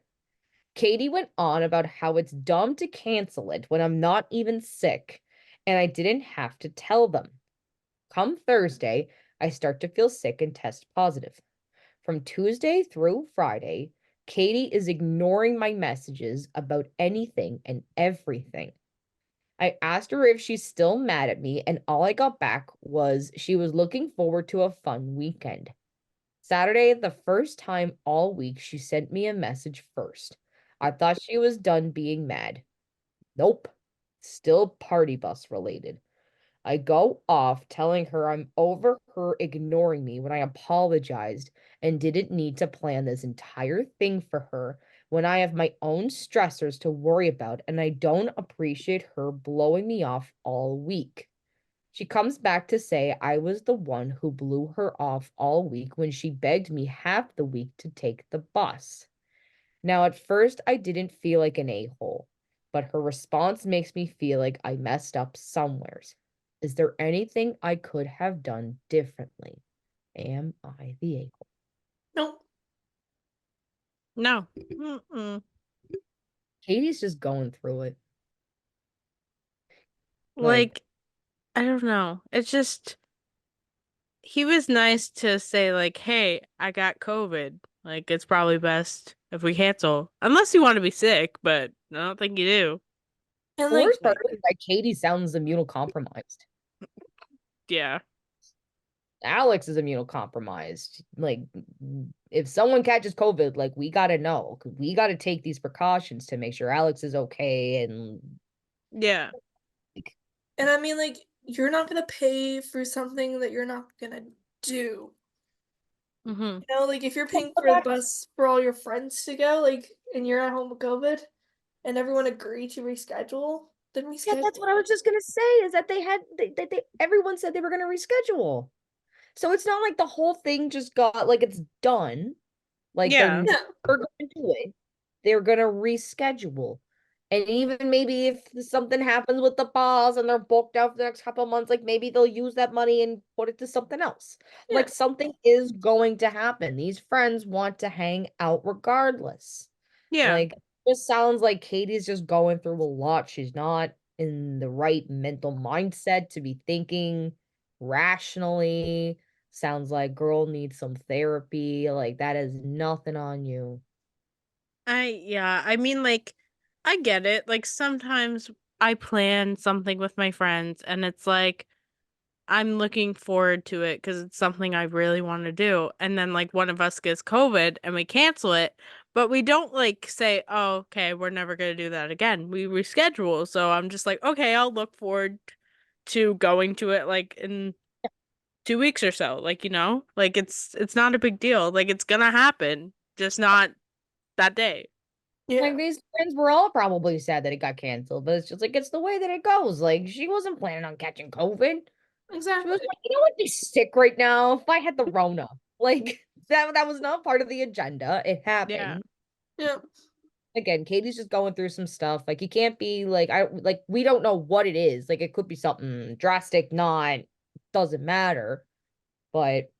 Katie went on about how it's dumb to cancel it when I'm not even sick, and I didn't have to tell them. Come Thursday, I start to feel sick and test positive. From Tuesday through Friday, Katie is ignoring my messages about anything and everything. I asked her if she's still mad at me, and all I got back was she was looking forward to a fun weekend. Saturday, the first time all week, she sent me a message first. I thought she was done being mad. Nope. Still party bus related. I go off telling her I'm over her ignoring me when I apologized and didn't need to plan this entire thing for her when I have my own stressors to worry about and I don't appreciate her blowing me off all week. She comes back to say I was the one who blew her off all week when she begged me half the week to take the bus. Now, at first, I didn't feel like an a-hole, but her response makes me feel like I messed up somewheres. Is there anything I could have done differently? Am I the a-hole? Nope. No. Mm-mm. Katie's just going through it. Like, I don't know. It's just, he was nice to say, like, hey, I got COVID. Like, it's probably best if we cancel. Unless you want to be sick, but I don't think you do. And the worst part is that Katie sounds immunocompromised. Yeah. Alex is immunocompromised. Like, if someone catches COVID, like, we gotta know. We gotta take these precautions to make sure Alex is okay. And yeah. And I mean, like, you're not gonna pay for something that you're not gonna do. Mm-hmm. You know, like, if you're paying for a bus for all your friends to go, like, and you're at home with COVID, and everyone agreed to reschedule, then reschedule. Yeah, that's what I was just gonna say. Is that they everyone said they were gonna reschedule. So it's not like the whole thing just got like it's done. Like they're going to do it. They're gonna reschedule. And even maybe if something happens with the bus and they're booked out for the next couple of months, like maybe they'll use that money and put it to something else. Yeah. Like something is going to happen. These friends want to hang out regardless. Yeah. Like it just sounds like Katie's just going through a lot. She's not in the right mental mindset to be thinking rationally. Sounds like girl needs some therapy. Like that is nothing on you. I mean, like, I get it. Like, sometimes I plan something with my friends and it's like, I'm looking forward to it because it's something I really want to do. And then, like, one of us gets COVID and we cancel it, but we don't, like, say, oh, okay, we're never going to do that again. We reschedule. So I'm just like, okay, I'll look forward to going to it, like, in 2 weeks or so. Like, you know? Like, it's not a big deal. Like, it's gonna happen, just not that day. Yeah. Like these friends were all probably sad that it got canceled, but it's just like it's the way that it goes. Like she wasn't planning on catching COVID. Exactly. She was like, you know what, be sick right now. If I had the Rona, like that was not part of the agenda. It happened. Yeah. again, Katie's just going through some stuff. Like, you can't be like, we don't know what it is. Like, it could be something drastic, not, doesn't matter. But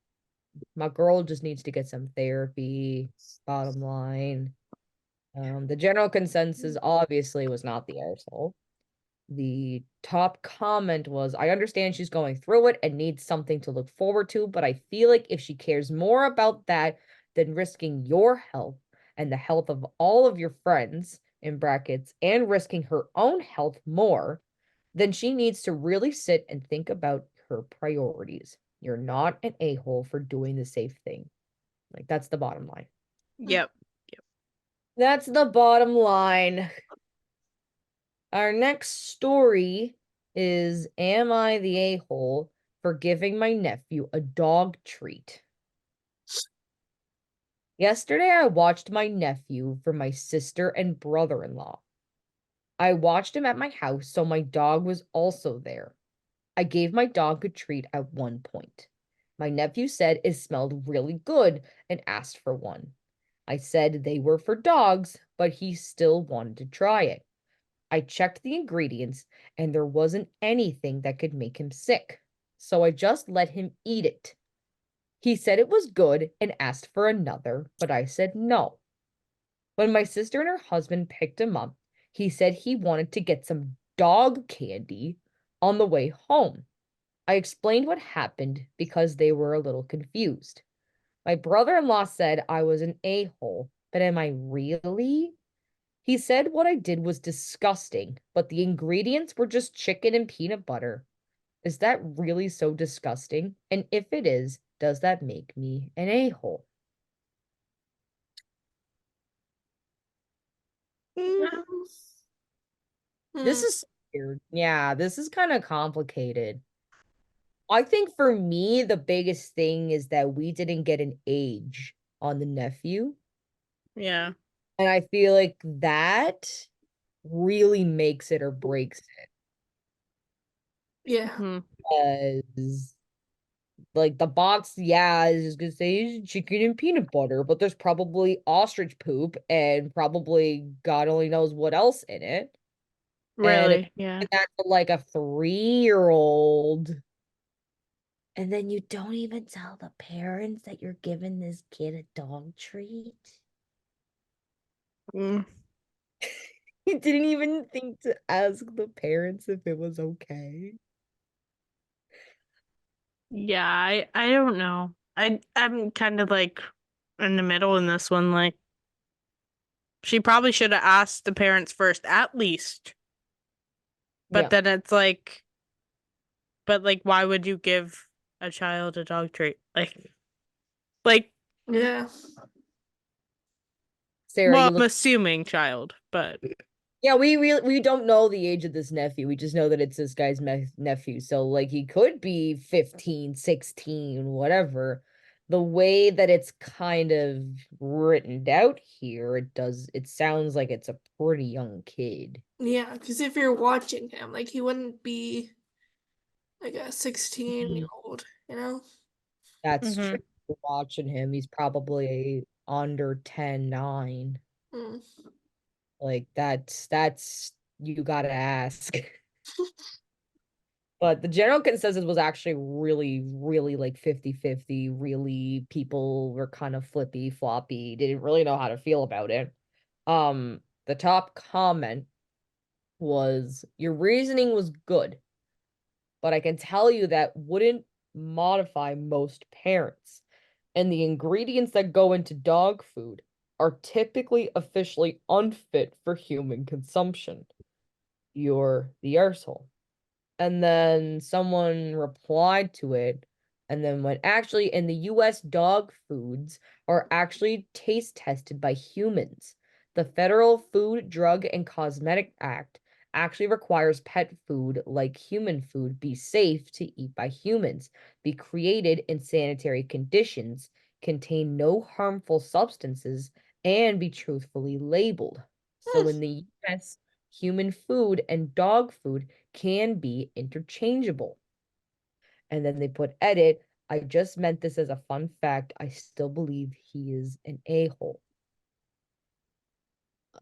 my girl just needs to get some therapy, bottom line. The general consensus obviously was not the arsehole. The top comment was, I understand she's going through it and needs something to look forward to, but I feel like if she cares more about that than risking your health and the health of all of your friends, in brackets, and risking her own health more, then she needs to really sit and think about her priorities. You're not an a-hole for doing the safe thing. Like, that's the bottom line. Yep. That's the bottom line. Our next story is, am I the a-hole for giving my nephew a dog treat? Yesterday, I watched my nephew for my sister and brother-in-law. I watched him at my house, so my dog was also there. I gave my dog a treat at one point. My nephew said it smelled really good and asked for one. I said they were for dogs, but he still wanted to try it. I checked the ingredients and there wasn't anything that could make him sick, so I just let him eat it. He said it was good and asked for another, but I said no. When my sister and her husband picked him up, he said he wanted to get some dog candy on the way home. I explained what happened because they were a little confused. My brother-in-law said I was an a-hole, but am I really? He said what I did was disgusting, but the ingredients were just chicken and peanut butter. Is that really so disgusting? And if it is, does that make me an a-hole? This is weird. Yeah, this is kind of complicated. I think for me, the biggest thing is that we didn't get an age on the nephew. Yeah. And I feel like that really makes it or breaks it. Yeah. Because, like, the box, yeah, is just gonna say chicken and peanut butter, but there's probably ostrich poop and probably God only knows what else in it. And Really? Yeah. that's like a 3-year-old. And then you don't even tell the parents that you're giving this kid a dog treat. Mm. He didn't even think to ask the parents if it was okay. Yeah, I don't know. I'm kind of like in the middle in this one. Like, she probably should have asked the parents first, at least. But Yeah. then it's like, but like, why would you give a child a dog treat? Like, Yeah. Sarah, well, you I'm look. assuming child, but Yeah, we don't know the age of this nephew. We just know that it's this guy's nephew. So, like, he could be 15, 16, whatever. The way that it's kind of written out here, it sounds like it's a pretty young kid. Yeah, because if you're watching him, like he wouldn't be like a 16-year-old, you know? That's true. Watching him, he's probably under 10, 9. Mm. Like, that's you gotta ask. But the general consensus was actually really, really like 50-50. Really, people were kind of flippy, floppy, didn't really know how to feel about it. The top comment was, your reasoning was good, but I can tell you that wouldn't modify most parents. And the ingredients that go into dog food are typically officially unfit for human consumption. You're the arsehole. And then someone replied to it and then went, actually, in the US, dog foods are actually taste tested by humans. The Federal Food, Drug, and Cosmetic Act actually requires pet food, like human food, be safe to eat by humans, be created in sanitary conditions, contain no harmful substances, and be truthfully labeled. So in the US, human food and dog food can be interchangeable. And then they put edit. I just meant this as a fun fact. I still believe he is an a-hole.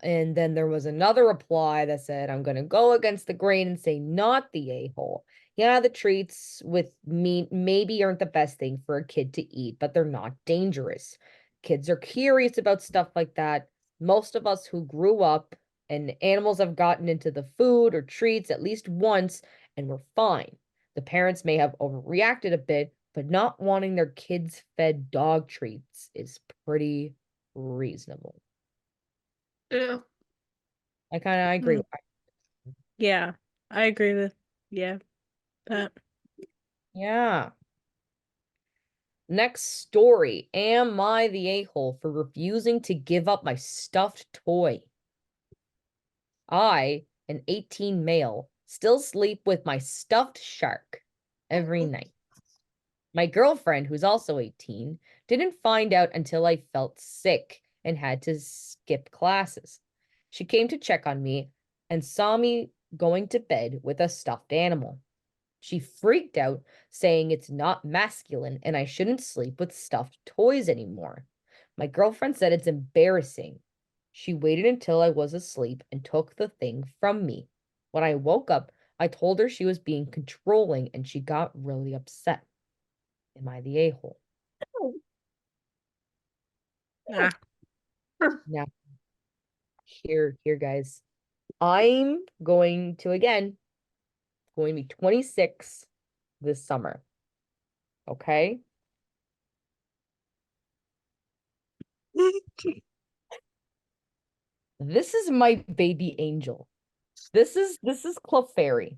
And then there was another reply that said, I'm going to go against the grain and say not the a-hole. Yeah, the treats with meat maybe aren't the best thing for a kid to eat, but they're not dangerous. Kids are curious about stuff like that. Most of us who grew up and animals have gotten into the food or treats at least once and we're fine. The parents may have overreacted a bit, but not wanting their kids fed dog treats is pretty reasonable. Yeah. I agree with that. Yeah, I agree with that. Yeah. Next story. Am I the a-hole for refusing to give up my stuffed toy? I, an 18 male, still sleep with my stuffed shark every night. My girlfriend, who's also 18, didn't find out until I felt sick and had to skip classes. She came to check on me and saw me going to bed with a stuffed animal. She freaked out, saying it's not masculine and I shouldn't sleep with stuffed toys anymore. My girlfriend said it's embarrassing. She waited until I was asleep and took the thing from me. When I woke up, I told her she was being controlling and she got really upset. Am I the a-hole? Nah. Now, here, guys. I'm going to going to be 26 this summer. Okay? This is my baby angel. This is Clefairy.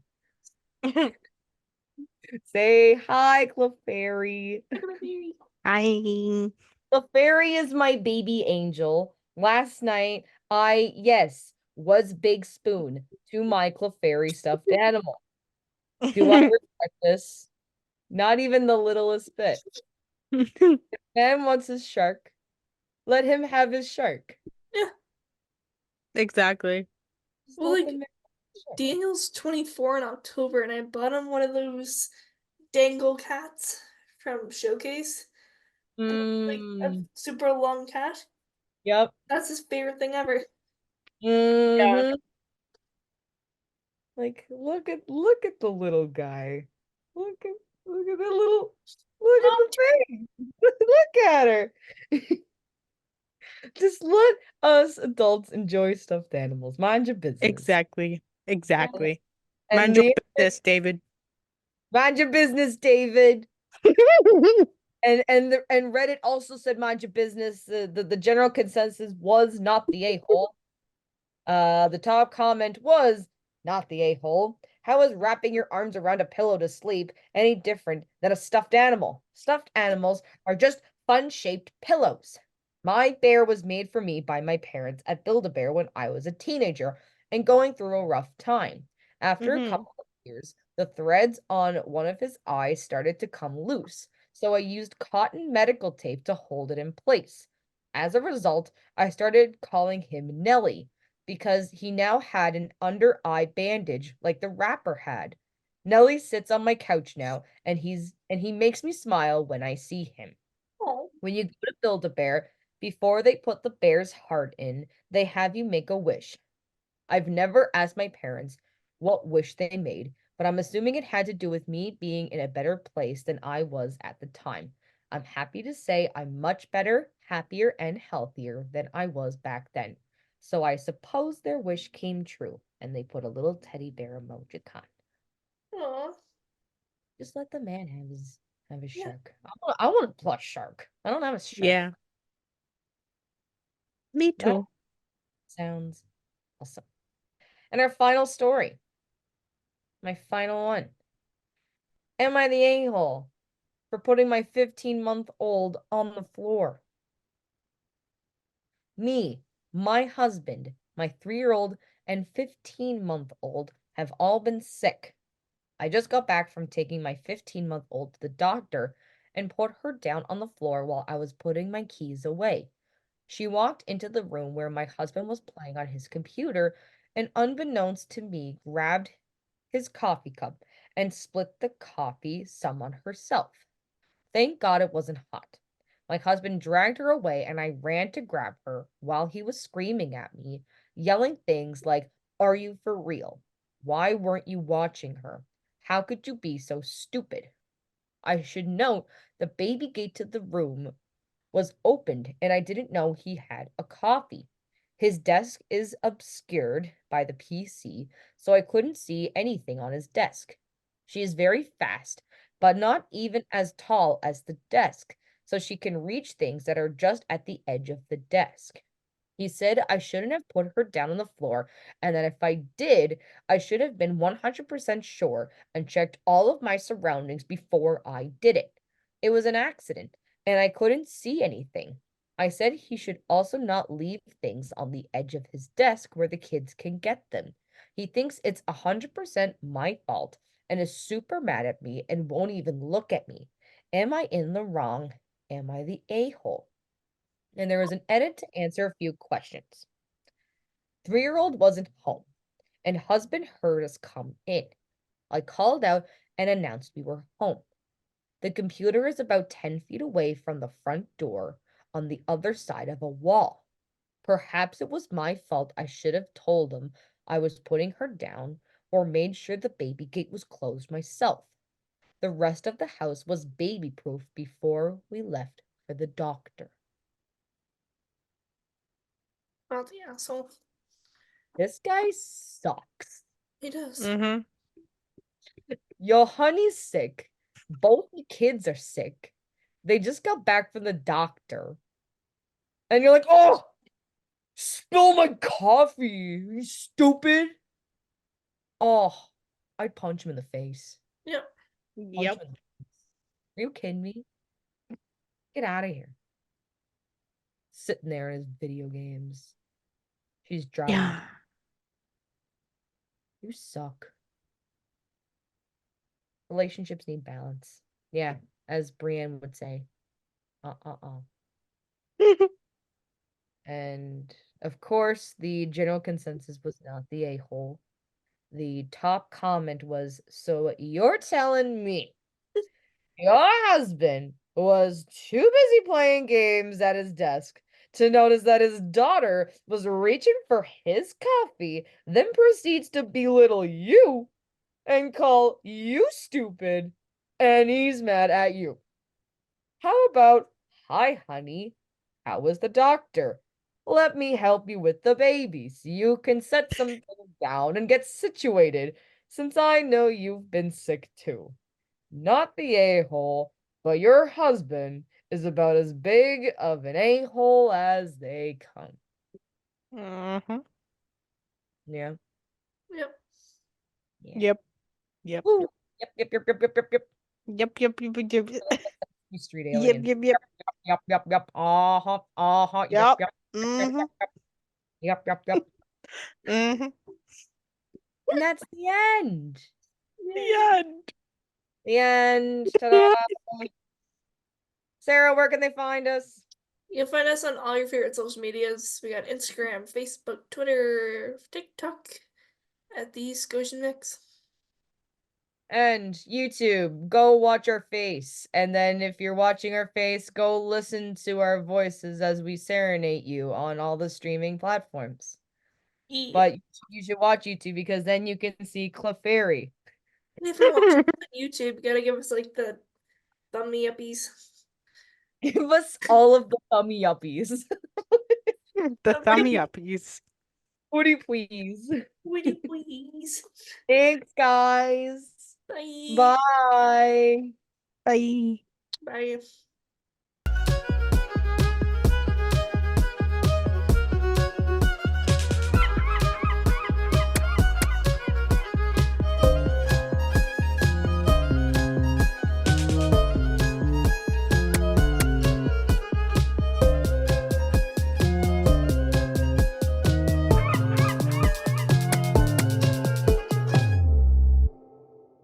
Say hi, Clefairy. Hi. Clefairy is my baby angel. Last night, was Big Spoon to my Clefairy stuffed animal. Do I regret this? Not even the littlest bit. If man wants his shark, let him have his shark. Yeah. Exactly. Well, like, Daniel's 24 in October, and I bought him one of those dangle cats from Showcase. Like a super long cat. Yep. That's his favorite thing ever. Yeah. Like, look at the little guy. Look at the little look at the face. Look at her. Just let us adults enjoy stuffed animals. Mind your business. Exactly. And Mind your business, David. Mind your business, David. And Reddit also said mind your business. The general consensus was not the a-hole. The top comment was not the a-hole. How is wrapping your arms around a pillow to sleep any different than a stuffed animal? Stuffed animals are just fun-shaped pillows. My bear was made for me by my parents at Build-A-Bear when I was a teenager and going through a rough time. After a couple of years, the threads on one of his eyes started to come loose, so I used cotton medical tape to hold it in place. As a result, I started calling him Nelly because he now had an under eye bandage like the rapper had. Nelly sits on my couch now and he makes me smile when I see him. When you go to Build-A-Bear, before they put the bear's heart in, they have you make a wish. I've never asked my parents what wish they made, but I'm assuming it had to do with me being in a better place than I was at the time. I'm happy to say I'm much better, happier, and healthier than I was back then. So I suppose their wish came true, and they put a little teddy bear emojicon. Aww. Just let the man have his shark. I want a plush shark. I don't have a shark. Yeah. Me That too. sounds awesome. And our final story. My final one. Am I the a-hole for putting my 15-month-old on the floor? Me, my husband, my 3-year-old, and 15-month-old have all been sick. I just got back from taking my 15-month-old to the doctor and put her down on the floor while I was putting my keys away. She walked into the room where my husband was playing on his computer and, unbeknownst to me, grabbed his coffee cup and split the coffee some on herself. Thank God it wasn't hot. My husband dragged her away and I ran to grab her while he was screaming at me yelling things like, "Are you for real? Why weren't you watching her? How could you be so stupid?" I should note the baby gate to the room was opened and I didn't know he had a coffee. His desk is obscured by the PC, so I couldn't see anything on his desk. She is very fast, but not even as tall as the desk, so she can reach things that are just at the edge of the desk. He said I shouldn't have put her down on the floor, and that if I did, I should have been 100% sure and checked all of my surroundings before I did it. It was an accident, and I couldn't see anything. I said he should also not leave things on the edge of his desk where the kids can get them. He thinks it's 100% my fault and is super mad at me and won't even look at me. Am I in the wrong? Am I the a-hole? And there was an edit to answer a few questions. 3-year-old wasn't home, and husband heard us come in. I called out and announced we were home. The computer is about 10 feet away from the front door on the other side of a wall. Perhaps it was my fault. I should have told him I was putting her down or made sure the baby gate was closed myself. The rest of the house was baby proof before we left for the doctor. Well, the asshole. This guy sucks. He does. Mm-hmm. Your honey's sick. Both the kids are sick. They just got back from the doctor. And you're like, oh, spill my coffee, you stupid. Oh, I'd punch him in the face. Yep. Yep. Are you kidding me? Get out of here. Sitting there in his video games. She's driving. Yeah. You suck. Relationships need balance. Yeah, as Brianne would say. And of course, the general consensus was not the a-hole. The top comment was, so you're telling me your husband was too busy playing games at his desk to notice that his daughter was reaching for his coffee, then proceeds to belittle you and call you stupid, and he's mad at you. How about, hi, honey, how was the doctor? Let me help you with the baby so you can set something down and get situated, since I know you've been sick too. Not the a-hole, but your husband is about as big of an a-hole as they come. Mm-hmm. Yeah. Yep. Yep. Yep. Ooh. Yep. Yep. Street Yep. alien. Yep. Yep. Uh-huh. Yep. Yep. Mm-hmm. Yep. Mm-hmm. And that's the end. The end. The end. Ta-da. Sarah, where can they find us? You can find us on all your favorite social medias. We got Instagram, Facebook, Twitter, TikTok at the Scotian Mix. And YouTube, go watch our face. And then if you're watching our face, go listen to our voices as we serenade you on all the streaming platforms. Yeah. But you should watch YouTube because then you can see Clefairy. And if you're watching on YouTube, you gotta give us like the thummy uppies. Give us all of the thummy uppies. The thummy uppies. Woody please. Woody please. Thanks, guys. Bye. Bye. Bye. Bye.